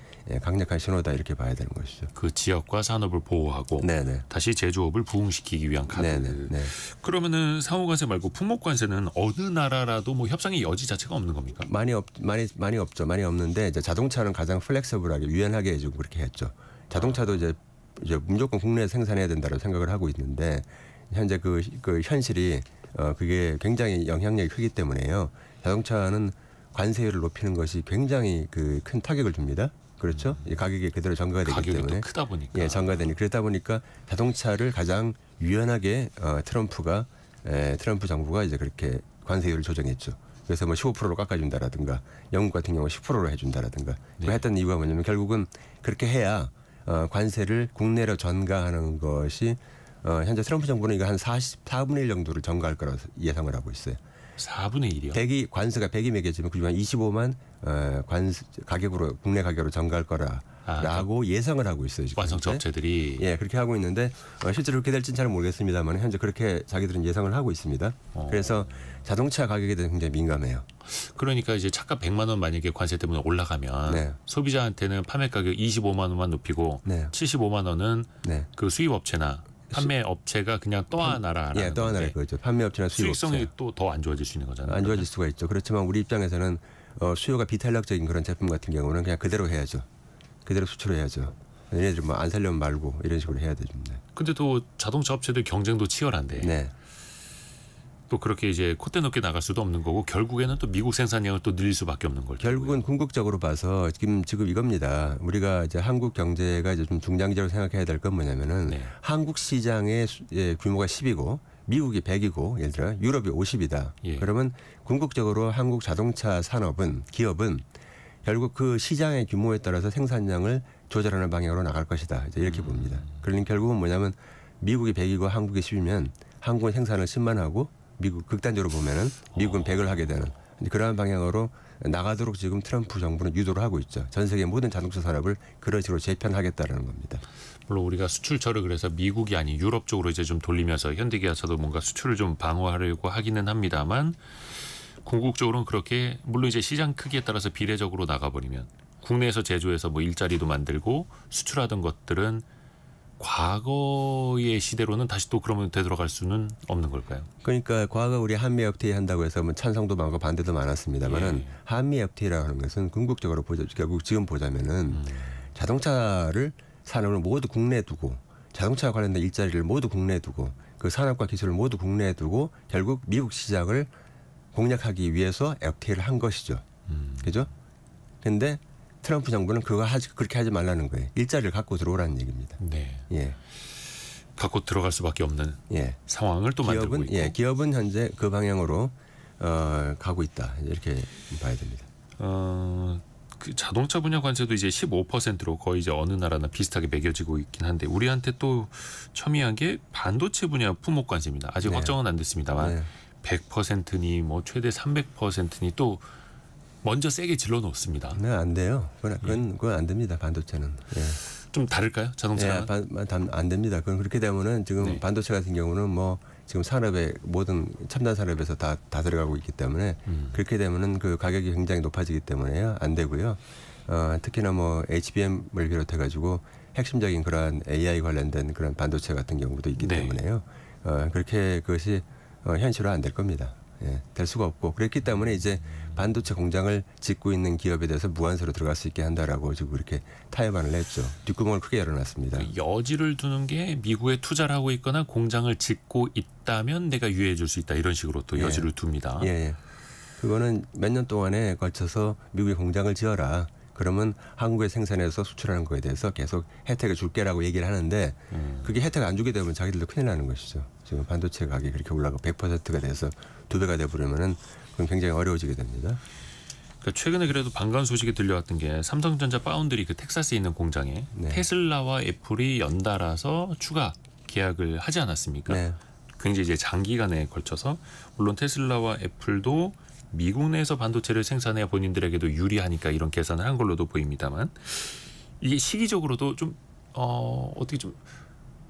강력한 신호다 이렇게 봐야 되는 것이죠. 그 지역과 산업을 보호하고 네네. 다시 제조업을 부흥시키기 위한 카드. 네네. 그러면은 상호 관세 말고 품목 관세는 어느 나라라도 뭐 협상의 여지 자체가 없는 겁니까? 많이 없죠. 많이 없는데 이제 자동차는 가장 플렉서블하게 유연하게 해주고 그렇게 했죠. 자동차도 이제 무조건 국내에 생산해야 된다고 생각을 하고 있는데 현재 그 현실이 그게 굉장히 영향력이 크기 때문에요. 자동차는 관세율을 높이는 것이 굉장히 큰 타격을 줍니다. 그렇죠? 이 가격이 그대로 전가가 되기 가격이 때문에 또 크다 보니까. 예, 전가되니 그러다 보니까 자동차를 가장 유연하게 트럼프 정부가 이제 그렇게 관세율을 조정했죠. 그래서 뭐 15%로 깎아준다라든가 영국 같은 경우 10%로 해준다라든가 그 했던 이유가 뭐냐면 결국은 그렇게 해야 관세를 국내로 전가하는 것이 현재 트럼프 정부는 이거 한 4분의 1 정도를 전가할 거라고 예상을 하고 있어요. 4분의 1이요? 관세가 100이 매겨지면 그중에 25만 가격으로 국내 가격으로 전가할 거라고 예상을 하고 있어요. 지금 완성차 업체들이. 예, 그렇게 하고 있는데 실제로 그렇게 될지는 잘 모르겠습니다만 현재 그렇게 자기들은 예상을 하고 있습니다. 그래서 자동차 가격에 대해서 굉장히 민감해요. 그러니까 이제 차값 100만 원 만약에 관세 때문에 올라가면 네. 소비자한테는 판매 가격 25만 원만 높이고 네. 75만 원은 네. 그 수입 업체나 판매 업체가 그냥 떠안아라. 예, 또 하나의 거죠. 판매업체나 수익성이 수입업체. 또 더 안 좋아질 수 있는 거잖아요. 안 좋아질 수가 있죠. 그렇지만 우리 입장에서는 수요가 비탄력적인 그런 제품 같은 경우는 그냥 그대로 해야죠. 그대로 수출해야죠. 얘네들 뭐 안 살려면 말고 이런 식으로 해야 됩니다. 근데 또 자동차 업체들 경쟁도 치열한데 네. 또 그렇게 이제 콧대 높게 나갈 수도 없는 거고 결국에는 또 미국 생산량을 또 늘릴 수밖에 없는 걸 결국은 궁극적으로 봐서 지금 이겁니다. 우리가 이제 한국 경제가 이제 좀 중장기적으로 생각해야 될 건 뭐냐면은 네. 한국 시장의 규모가 10이고 미국이 100이고 예를 들어 유럽이 50이다. 예. 그러면 궁극적으로 한국 자동차 산업은 기업은 결국 그 시장의 규모에 따라서 생산량을 조절하는 방향으로 나갈 것이다. 이제 이렇게 봅니다. 그러니 결국은 뭐냐면 미국이 100이고 한국이 10이면 한국은 생산을 10만 하고 미국 극단적으로 보면은 미국은 100을 하게 되는 그러한 방향으로 나가도록 지금 트럼프 정부는 유도를 하고 있죠. 전 세계 모든 자동차 산업을 그런 식으로 재편하겠다라는 겁니다. 물론 우리가 수출처를 그래서 미국이 아닌 유럽 쪽으로 이제 좀 돌리면서 현대기아차도 뭔가 수출을 좀 방어하려고 하기는 합니다만 궁극적으로는 그렇게 물론 이제 시장 크기에 따라서 비례적으로 나가버리면 국내에서 제조해서 뭐 일자리도 만들고 수출하던 것들은 과거의 시대로는 다시 또 그러면 되돌아갈 수는 없는 걸까요? 그러니까 과거 우리 한미 FTA 한다고 해서 뭐 찬성도 많고 반대도 많았습니다만은 예. 한미 FTA라고 하는 것은 궁극적으로 결국 지금 보자면은 자동차를 산업을 모두 국내에 두고 자동차 관련된 일자리를 모두 국내에 두고 그 산업과 기술을 모두 국내에 두고 결국 미국 시장을 공략하기 위해서 FTA를 한 것이죠. 그죠? 근데 트럼프 정부는 그렇게 하지 말라는 거예요. 일자리를 갖고 들어오라는 얘기입니다. 네. 예. 갖고 들어갈 수밖에 없는 예. 상황을 또 만들고 있고. 예, 기업은 현재 그 방향으로 가고 있다. 이렇게 봐야 됩니다. 그 자동차 분야 관세도 이제 15%로 거의 이제 어느 나라나 비슷하게 매겨지고 있긴 한데 우리한테 또 첨예한 게 반도체 분야 품목 관세입니다. 아직 네. 확정은 안 됐습니다만 네. 100%니 뭐 최대 300%니 또 먼저 세게 질러 놓습니다. 네, 안 돼요. 그건 안 됩니다. 반도체는. 예. 좀 다를까요? 자동차는? 안 됩니다. 그렇게 되면은 지금 네. 반도체 같은 경우는 뭐 지금 산업의 모든 첨단 산업에서 다 들어가고 있기 때문에 그렇게 되면은 그 가격이 굉장히 높아지기 때문에요. 안 되고요. 특히나 뭐 HBM을 비롯해 가지고 핵심적인 그러한 AI 관련된 그런 반도체 같은 경우도 있기 네. 때문에요. 그렇게 그것이 현실화 안 될 겁니다. 예, 될 수가 없고 그렇기 때문에 이제 반도체 공장을 짓고 있는 기업에 대해서 무한서로 들어갈 수 있게 한다라고 지금 그렇게 타협안을 냈죠. 뒷구멍을 크게 열어놨습니다. 여지를 두는 게 미국에 투자를 하고 있거나 공장을 짓고 있다면 내가 유예해 줄 수 있다 이런 식으로 또 여지를 둡니다. 예, 예. 그거는 몇 년 동안에 걸쳐서 미국에 공장을 지어라. 그러면 한국에 생산해서 수출하는 거에 대해서 계속 혜택을 줄게라고 얘기를 하는데 그게 혜택을 안 주게 되면 자기들도 큰일 나는 것이죠. 지금 반도체 가격이 그렇게 올라가 100%가 돼서 2배가 돼버리면은 그건 굉장히 어려워지게 됩니다. 그러니까 최근에 그래도 반가운 소식이 들려왔던 게 삼성전자 파운드리 그 텍사스에 있는 공장에 네. 테슬라와 애플이 연달아서 추가 계약을 하지 않았습니까? 네. 굉장히 이제 장기간에 걸쳐서 물론 테슬라와 애플도 미국 내에서 반도체를 생산해야 본인들에게도 유리하니까 이런 계산을 한 걸로도 보입니다만 이게 시기적으로도 좀 어떻게 좀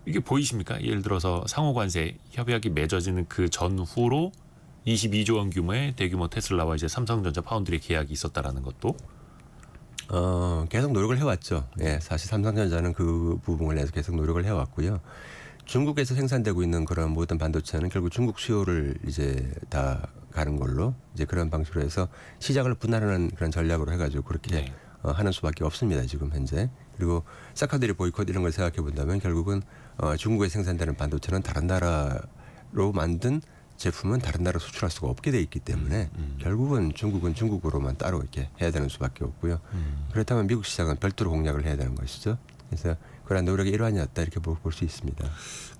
이게 보이십니까? 예를 들어서 상호관세 협약이 맺어지는 그 전후로 22조 원 규모의 대규모 테슬라와 이제 삼성전자 파운드리 계약이 있었다라는 것도 계속 노력을 해왔죠. 예, 사실 삼성전자는 그 부분을 내서 계속 노력을 해왔고요. 중국에서 생산되고 있는 그런 모든 반도체는 결국 중국 수요를 이제 다 가는 걸로 이제 그런 방식으로 해서 시장을 분할하는 그런 전략으로 해가지고 그렇게 네. 하는 수밖에 없습니다. 지금 현재. 그리고 사카들이 보이콧 이런 걸 생각해 본다면 결국은 중국에 생산되는 반도체는 다른 나라로 만든 제품은 다른 나라 수출할 수가 없게 돼 있기 때문에 결국은 중국은 중국으로만 따로 이렇게 해야 되는 수밖에 없고요. 그렇다면 미국 시장은 별도로 공략을 해야 되는 것이죠. 그래서 그런 노력의 일환이었다 이렇게 볼 수 있습니다.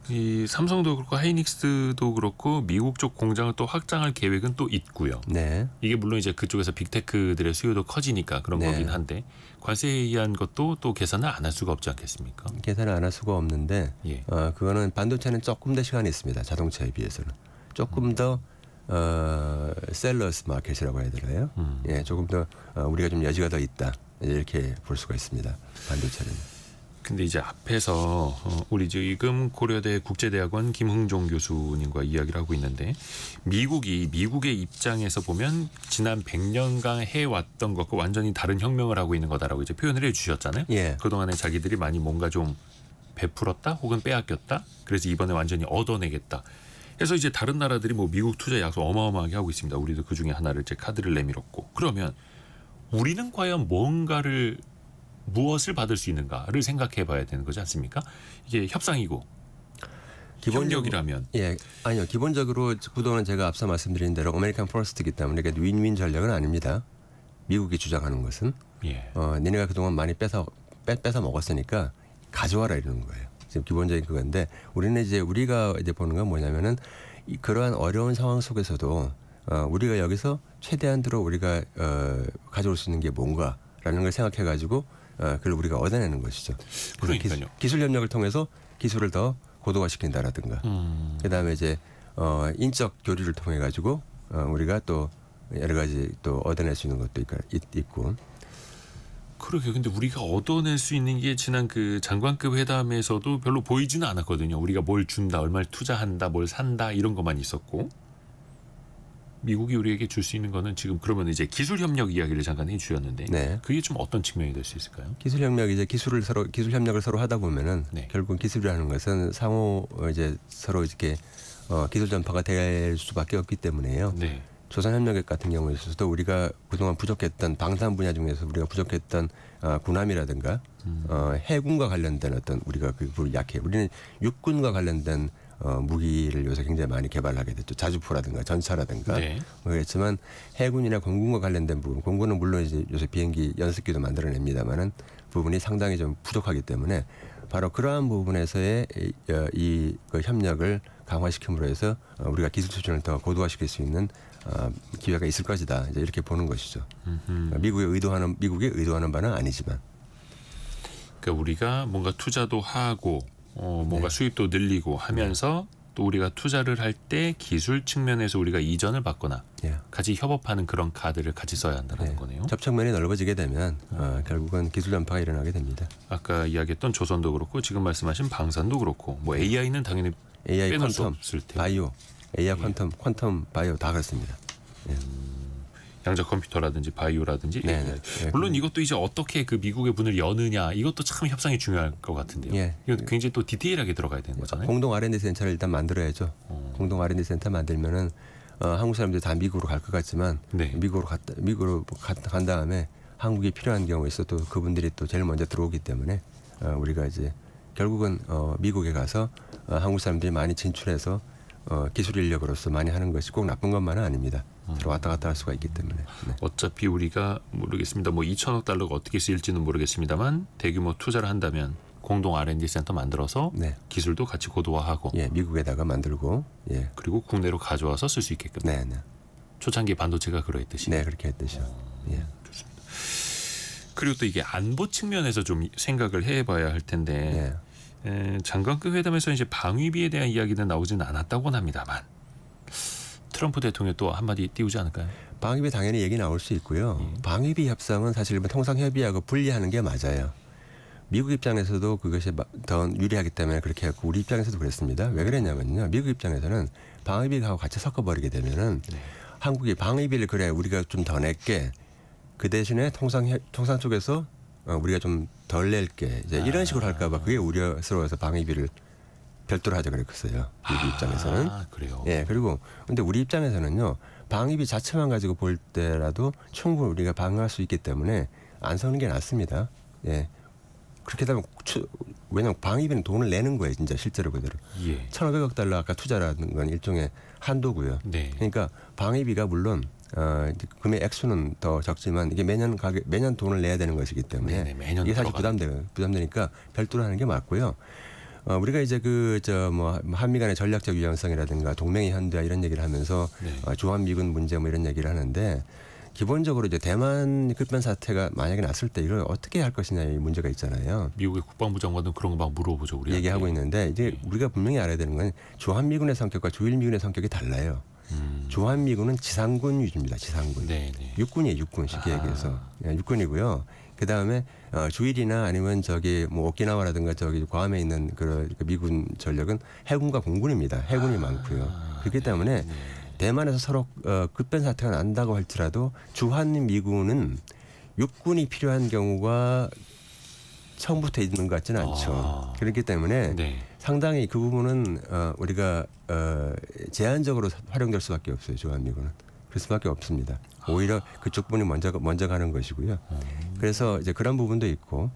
이 삼성도 그렇고 하이닉스도 그렇고 미국 쪽 공장을 또 확장할 계획은 또 있고요. 네. 이게 물론 이제 그쪽에서 빅테크들의 수요도 커지니까 그런 네. 거긴 한데 관세에 의한 것도 또 계산을 안 할 수가 없지 않겠습니까? 계산을 안 할 수가 없는데 예. 그거는 반도체는 조금 더 시간이 있습니다. 자동차에 비해서는 조금 더 셀러스 마켓이라고 해야 되나요? 예, 조금 더 우리가 좀 여지가 더 있다 이렇게 볼 수가 있습니다. 반도체는. 근데 이제 앞에서 우리 지금 고려대 국제대학원 김흥종 교수님과 이야기를 하고 있는데 미국의 입장에서 보면 지난 100년간 해왔던 것과 완전히 다른 혁명을 하고 있는 거다라고 이제 표현을 해주셨잖아요. 예. 그동안에 자기들이 많이 뭔가 좀 베풀었다 혹은 빼앗겼다. 그래서 이번에 완전히 얻어내겠다. 그래서 이제 다른 나라들이 뭐 미국 투자 약속 어마어마하게 하고 있습니다. 우리도 그 중에 하나를 이제 카드를 내밀었고 그러면 우리는 과연 무엇을 받을 수 있는가를 생각해 봐야 되는 거지 않습니까? 이게 협상이고 협력이라면. 예, 아니요. 기본적으로 그동안 제가 앞서 말씀드린 대로 아메리칸 퍼스트이기 때문에 윈윈 전략은 아닙니다. 미국이 주장하는 것은 예. 니네가 그동안 많이 뺏어 먹었으니까 가져와라 이러는 거예요. 지금 기본적인 그건데 우리가 이제 보는 건 뭐냐면은 그러한 어려운 상황 속에서도 우리가 여기서 최대한으로 우리가 가져올 수 있는 게 뭔가라는 걸 생각해 가지고 그걸 우리가 얻어내는 것이죠. 그러니까요. 기술 협력을 통해서 기술을 더 고도화시킨다라든가 그다음에 이제 인적 교류를 통해 가지고 우리가 또 여러 가지 또 얻어낼 수 있는 것도 있고. 그러게. 근데 우리가 얻어낼 수 있는 게 지난 그 장관급 회담에서도 별로 보이지는 않았거든요. 우리가 뭘 준다, 얼마를 투자한다, 뭘 산다 이런 것만 있었고 미국이 우리에게 줄 수 있는 거는 지금 그러면 이제 기술 협력 이야기를 잠깐 해주셨는데 네. 그게 좀 어떤 측면이 될 수 있을까요? 기술 협력 이제 기술 협력을 서로 하다 보면은 네. 결국 기술이라는 것은 상호 이제 서로 이렇게 기술 전파가 될 수밖에 없기 때문에요. 네. 조선협력 같은 경우에 있어서도 우리가 그동안 부족했던 방산 분야 중에서 우리가 부족했던 군함이라든가 해군과 관련된 어떤 우리가 그 부분이 약해. 우리는 육군과 관련된 무기를 요새 굉장히 많이 개발하게 됐죠. 자주포라든가 전차라든가. 네. 그렇지만 해군이나 공군과 관련된 부분, 공군은 물론 이제 요새 비행기 연습기도 만들어냅니다만은 부분이 상당히 좀 부족하기 때문에 바로 그러한 부분에서의 이 협력을 강화시킴으로 해서 우리가 기술 수준을 더 고도화시킬 수 있는 기회가 있을 것이다. 이제 이렇게 보는 것이죠. 미국이 의도하는 바는 아니지만. 그러니까 우리가 뭔가 투자도 하고 뭔가 네. 수입도 늘리고 하면서 또 우리가 투자를 할 때 기술 측면에서 우리가 이전을 받거나 예. 같이 협업하는 그런 카드를 같이 써야 한다는 네. 거네요. 접촉면이 넓어지게 되면 결국은 기술 전파가 일어나게 됩니다. 아까 이야기했던 조선도 그렇고 지금 말씀하신 방산도 그렇고 뭐 AI는 당연히 AI, 빼놓을 수 퀀텀, 없을 테고 바이오, AI, 퀀텀, 바이오 다 그렇습니다. 양자 컴퓨터라든지 바이오라든지 네, AI. 네. 물론 이것도 이제 어떻게 그 미국의 문을 여느냐 이것도 참 협상이 중요할 것 같은데요. 예. 이거 굉장히 또 디테일하게 들어가야 되는 거잖아요. 공동 R&D 센터를 일단 만들어야죠. 공동 R&D 센터 만들면은 한국 사람들이 다 미국으로 갈 것 같지만 네. 미국으로 간 다음에 한국이 필요한 경우에 있어 또 그분들이 또 제일 먼저 들어오기 때문에 우리가 이제 결국은 미국에 가서 한국 사람들이 많이 진출해서 기술 인력으로서 많이 하는 것이 꼭 나쁜 것만은 아닙니다. 서로 왔다 갔다 할 수가 있기 때문에. 네. 어차피 우리가 모르겠습니다. 뭐 2천억 달러가 어떻게 쓰일지는 모르겠습니다만 대규모 투자를 한다면 공동 R&D 센터 만들어서 네. 기술도 같이 고도화하고 예, 미국에다가 만들고 예. 그리고 국내로 가져와서 쓸 수 있게끔. 네, 네. 초창기 반도체가 그러했듯이. 네, 그렇게 했듯이요. 예. 좋습니다. 그리고 또 이게 안보 측면에서 좀 생각을 해봐야 할 텐데 네. 장관급 회담에서 이제 방위비에 대한 이야기는 나오지는 않았다고는 합니다만 트럼프 대통령 또 한마디 띄우지 않을까요? 방위비 당연히 얘기 나올 수 있고요. 방위비 협상은 사실 통상협의하고 분리하는 게 맞아요. 미국 입장에서도 그것이 더 유리하기 때문에 그렇게 했고 우리 입장에서도 그랬습니다. 왜 그랬냐면요. 미국 입장에서는 방위비하고 같이 섞어버리게 되면은 한국이 방위비를 그래 우리가 좀 더 낼게 그 대신에 통상 쪽에서 우리가 좀 덜 낼게 이제 이런 식으로 할까봐 그게 우려스러워서 방위비를 별도로 하자 그랬었어요. 미국 입장에서는. 그래요. 예, 그리고 근데 우리 입장에서는요. 방위비 자체만 가지고 볼 때라도 충분히 우리가 방어할 수 있기 때문에 안 서는 게 낫습니다. 예. 그렇게 되면 왜냐하면 방위비는 돈을 내는 거예요. 진짜 실제로 그대로. 예. 1,500억 달러 아까 투자라는 건 일종의 한도고요. 네. 그러니까 방위비가 물론 금액 액수는 더 적지만 이게 매년 돈을 내야 되는 것이기 때문에 네네, 매년 이게 사실 들어가는. 부담되니까 별도로 하는 게 맞고요. 우리가 이제 한미 간의 전략적 유연성이라든가 동맹의 현대화 이런 얘기를 하면서 네. 주한 미군 문제 뭐 이런 얘기를 하는데 기본적으로 이제 대만 급변 사태가 만약에 났을 때 이걸 어떻게 할 것이냐의 문제가 있잖아요. 미국의 국방부 장관도 그런 거 막 물어보죠. 우리한테. 얘기하고 있는데 이제 우리가 분명히 알아야 되는 건 주한미군의 성격과 주일미군의 성격이 달라요. 주한미군은 지상군 위주입니다. 지상군. 네, 네. 육군이에요. 육군 쉽게 얘기해서. 예, 육군이고요. 그다음에 주일이나 아니면 뭐 오키나와라든가 괌에 있는 그 미군 전력은 해군과 공군입니다. 해군이 많고요. 그렇기 때문에 네. 대만에서 서로 급변 사태가 난다고 할지라도 주한 미군은 육군이 필요한 경우가 처음부터 있는 것 같지는 않죠. 그렇기 때문에 네. 상당히 그 부분은 우리가 제한적으로 활용될 수밖에 없어요. 주한 미군은. 그럴 수밖에 없습니다. 오히려 그쪽 분이 먼저 가는 것이고요. 그래서 이제 그런 부분도 있고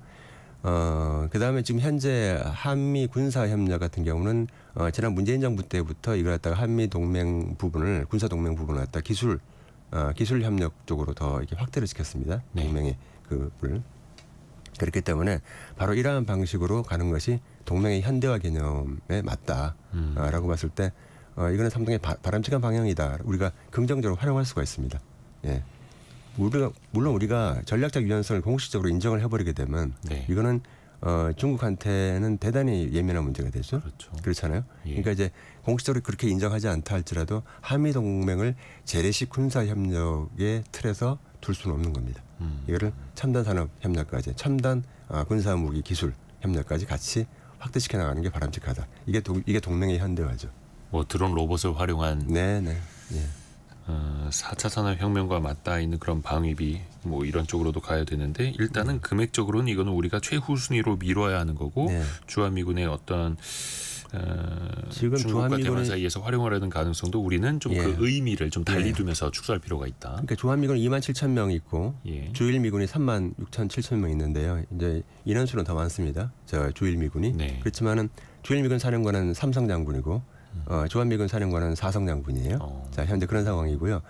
그다음에 지금 현재 한미 군사 협력 같은 경우는 지난 문재인 정부 때부터 이걸 갖다가 한미 동맹 부분을 군사 동맹 부분을 갖다 기술 협력 쪽으로 더 이렇게 확대를 시켰습니다. 네. 동맹의 그를 그렇기 때문에 바로 이러한 방식으로 가는 것이 동맹의 현대화 개념에 맞다라고 봤을 때 이거는 상당히 바람직한 방향이다. 우리가 긍정적으로 활용할 수가 있습니다. 예. 물론 우리가 전략적 유연성을 공식적으로 인정을 해버리게 되면 네. 이거는 중국한테는 대단히 예민한 문제가 되죠. 그렇죠. 그렇잖아요. 예. 그러니까 이제 공식적으로 그렇게 인정하지 않다 할지라도 한미 동맹을 재래식 군사 협력의 틀에서 둘 수는 없는 겁니다. 이거를 첨단 산업 협력까지, 첨단 군사 무기 기술 협력까지 같이 확대시켜 나가는 게 바람직하다. 이게 동맹의 현대화죠. 뭐 드론 로봇을 활용한 네네. 예. 4차 산업혁명과 맞닿아 있는 그런 방위비 뭐 이런 쪽으로도 가야 되는데 일단은 금액적으로는 이거는 우리가 최후순위로 미뤄야 하는 거고 네. 주한미군의 어떤 지금 중국과 주한미군이- 대만 사이에서 활용하려는 가능성도 우리는 좀 그 예. 의미를 좀 달리 예. 두면서 축소할 필요가 있다. 그러니까 주한미군 2만 7천 명 있고 예. 주일미군이 3만 6천 7천 명 있는데요. 이제 인원수는 더 많습니다. 주일미군이. 네. 그렇지만은 주일미군 사령관은 삼성 장군이고 주한미군 사령관은 사성 장군이에요. 자, 현재 그런 상황이고요.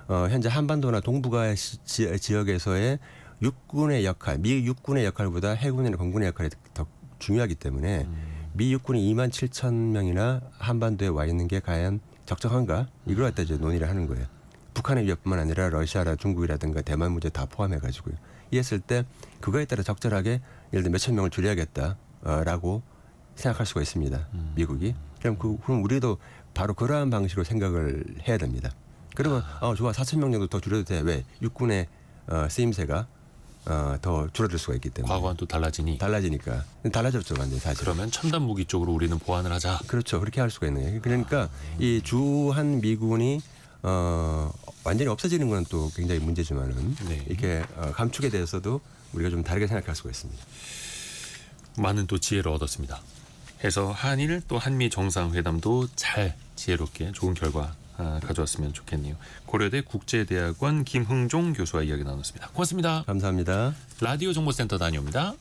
현재 한반도나 동북아 지역에서의 육군의 역할, 미 육군의 역할보다 해군이나 공군의 역할이 더 중요하기 때문에 미 육군이 2만 7천 명이나 한반도에 와 있는 게 과연 적정한가? 이걸 갖다 이제 논의를 하는 거예요. 북한의 위협뿐만 아니라 러시아라 중국이라든가 대만 문제 다 포함해가지고요. 이랬을 때 그거에 따라 적절하게 예를 들어 몇천 명을 줄여야겠다라고 생각할 수가 있습니다. 미국이. 그럼 우리도 바로 그러한 방식으로 생각을 해야 됩니다. 그러면 좋아 4천 명 정도 더 줄여도 돼. 왜? 육군의 쓰임새가 더 줄어들 수가 있기 때문에. 과거와는 또 달라지니까. 달라졌죠, 완전 사실. 그러면 첨단 무기 쪽으로 우리는 보완을 하자. 그렇죠. 그렇게 할 수가 있는 거예요. 그러니까 이 주한 미군이 완전히 없어지는 건 또 굉장히 문제지만은 네. 이렇게 감축에 대해서도 우리가 좀 다르게 생각할 수가 있습니다. 많은 또 지혜를 얻었습니다. 해서 한일 또 한미 정상회담도 잘 지혜롭게 좋은 결과 가져왔으면 좋겠네요. 고려대 국제대학원 김흥종 교수와 이야기 나눴습니다. 고맙습니다. 감사합니다. 라디오 정보센터 다녀옵니다.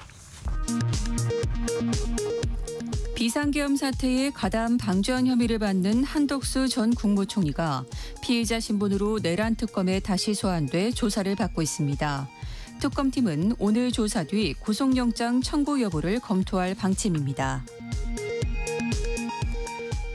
비상계엄 사태에 가담 방조한 혐의를 받는 한덕수 전 국무총리가 피의자 신분으로 내란 특검에 다시 소환돼 조사를 받고 있습니다. 특검팀은 오늘 조사 뒤 구속영장 청구 여부를 검토할 방침입니다.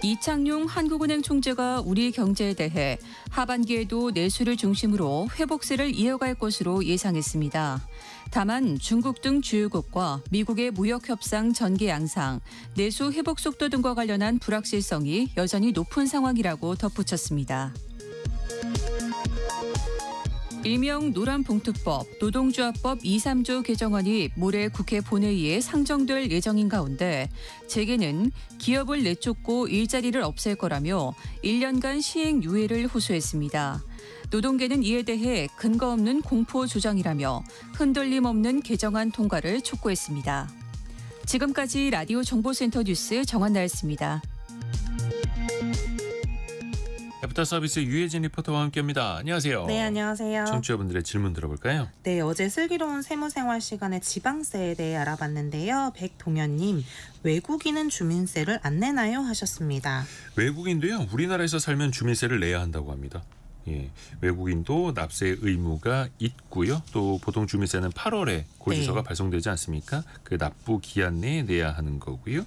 이창용 한국은행 총재가 우리 경제에 대해 하반기에도 내수를 중심으로 회복세를 이어갈 것으로 예상했습니다. 다만 중국 등 주요국과 미국의 무역협상 전개 양상, 내수 회복 속도 등과 관련한 불확실성이 여전히 높은 상황이라고 덧붙였습니다. 일명 노란봉투법, 노동조합법 2, 3조 개정안이 모레 국회 본회의에 상정될 예정인 가운데 재계는 기업을 내쫓고 일자리를 없앨 거라며 1년간 시행 유예를 호소했습니다. 노동계는 이에 대해 근거 없는 공포 조장이라며 흔들림 없는 개정안 통과를 촉구했습니다. 지금까지 라디오 정보센터 뉴스 정한나였습니다. 애프터 서비스 유혜진 리포터와 함께합니다. 안녕하세요. 네, 안녕하세요. 청취자분들의 질문 들어볼까요? 네, 어제 슬기로운 세무생활 시간에 지방세에 대해 알아봤는데요. 백동현님, 외국인은 주민세를 안 내나요? 하셨습니다. 외국인도요. 우리나라에서 살면 주민세를 내야 한다고 합니다. 예, 외국인도 납세 의무가 있고요. 또 보통 주민세는 8월에 고지서가 네. 발송되지 않습니까? 그 납부 기한 내에 내야 하는 거고요.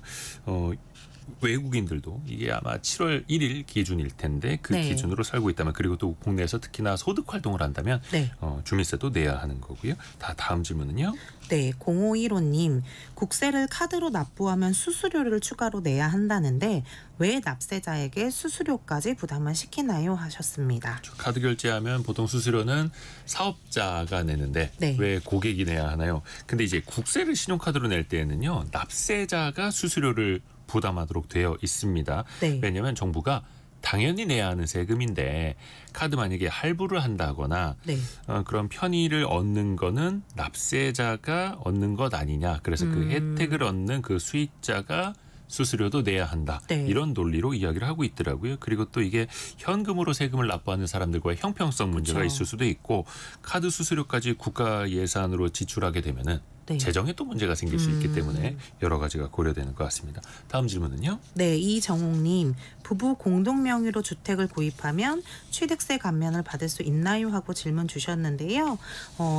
외국인들도 이게 아마 7월 1일 기준일 텐데 그 네. 기준으로 살고 있다면 그리고 또 국내에서 특히나 소득 활동을 한다면 네. 주민세도 내야 하는 거고요. 다음 질문은요. 네, 0515님, 국세를 카드로 납부하면 수수료를 추가로 내야 한다는데 왜 납세자에게 수수료까지 부담을 시키나요? 하셨습니다. 카드 결제하면 보통 수수료는 사업자가 내는데 네. 왜 고객이 내야 하나요? 근데 이제 국세를 신용카드로 낼 때에는요. 납세자가 수수료를 부담하도록 되어 있습니다. 네. 왜냐하면 정부가 당연히 내야 하는 세금인데 카드 만약에 할부를 한다거나 네. 그런 편의를 얻는 거는 납세자가 얻는 것 아니냐. 그래서 그 혜택을 얻는 그 수익자가 수수료도 내야 한다. 네. 이런 논리로 이야기를 하고 있더라고요. 그리고 또 이게 현금으로 세금을 납부하는 사람들과의 형평성 문제가 그렇죠. 있을 수도 있고 카드 수수료까지 국가 예산으로 지출하게 되면은 네. 재정에 또 문제가 생길 수 있기 때문에 여러 가지가 고려되는 것 같습니다. 다음 질문은요. 네, 이정옥님, 부부 공동 명의로 주택을 구입하면 취득세 감면을 받을 수 있나요? 하고 질문 주셨는데요.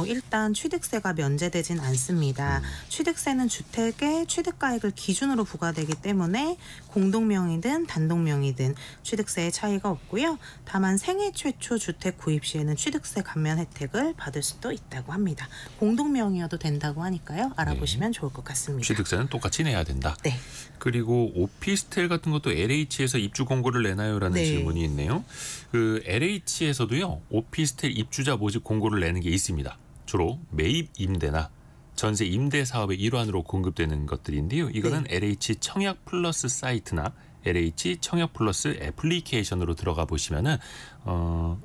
일단 취득세가 면제되진 않습니다. 취득세는 주택의 취득가액을 기준으로 부과되기 때문에 공동 명의든 단독 명의든 취득세의 차이가 없고요. 다만 생애 최초 주택 구입 시에는 취득세 감면 혜택을 받을 수도 있다고 합니다. 공동 명의여도 된다고 하니까요. 알아보시면 좋을 것 같습니다. 취득세는 똑같이 내야 된다. 네. 그리고 오피스텔 같은 것도 LH에서 입주 공고를 내나요라는 네. 질문이 있네요. 그 LH에서도요. 오피스텔 입주자 모집 공고를 내는 게 있습니다. 주로 매입 임대나 전세 임대 사업의 일환으로 공급되는 것들인데요. 이거는 LH 청약 플러스 사이트나 LH 청약 플러스 애플리케이션으로 들어가 보시면은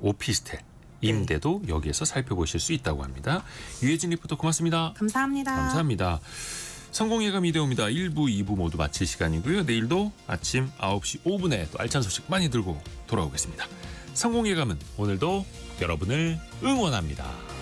오피스텔 임대도 여기에서 살펴보실 수 있다고 합니다. 유혜진 리포터 고맙습니다. 감사합니다. 감사합니다. 성공예감 이대호입니다. 1부, 2부 모두 마칠 시간이고요. 내일도 아침 9시 5분에 또 알찬 소식 많이 들고 돌아오겠습니다. 성공예감은 오늘도 여러분을 응원합니다.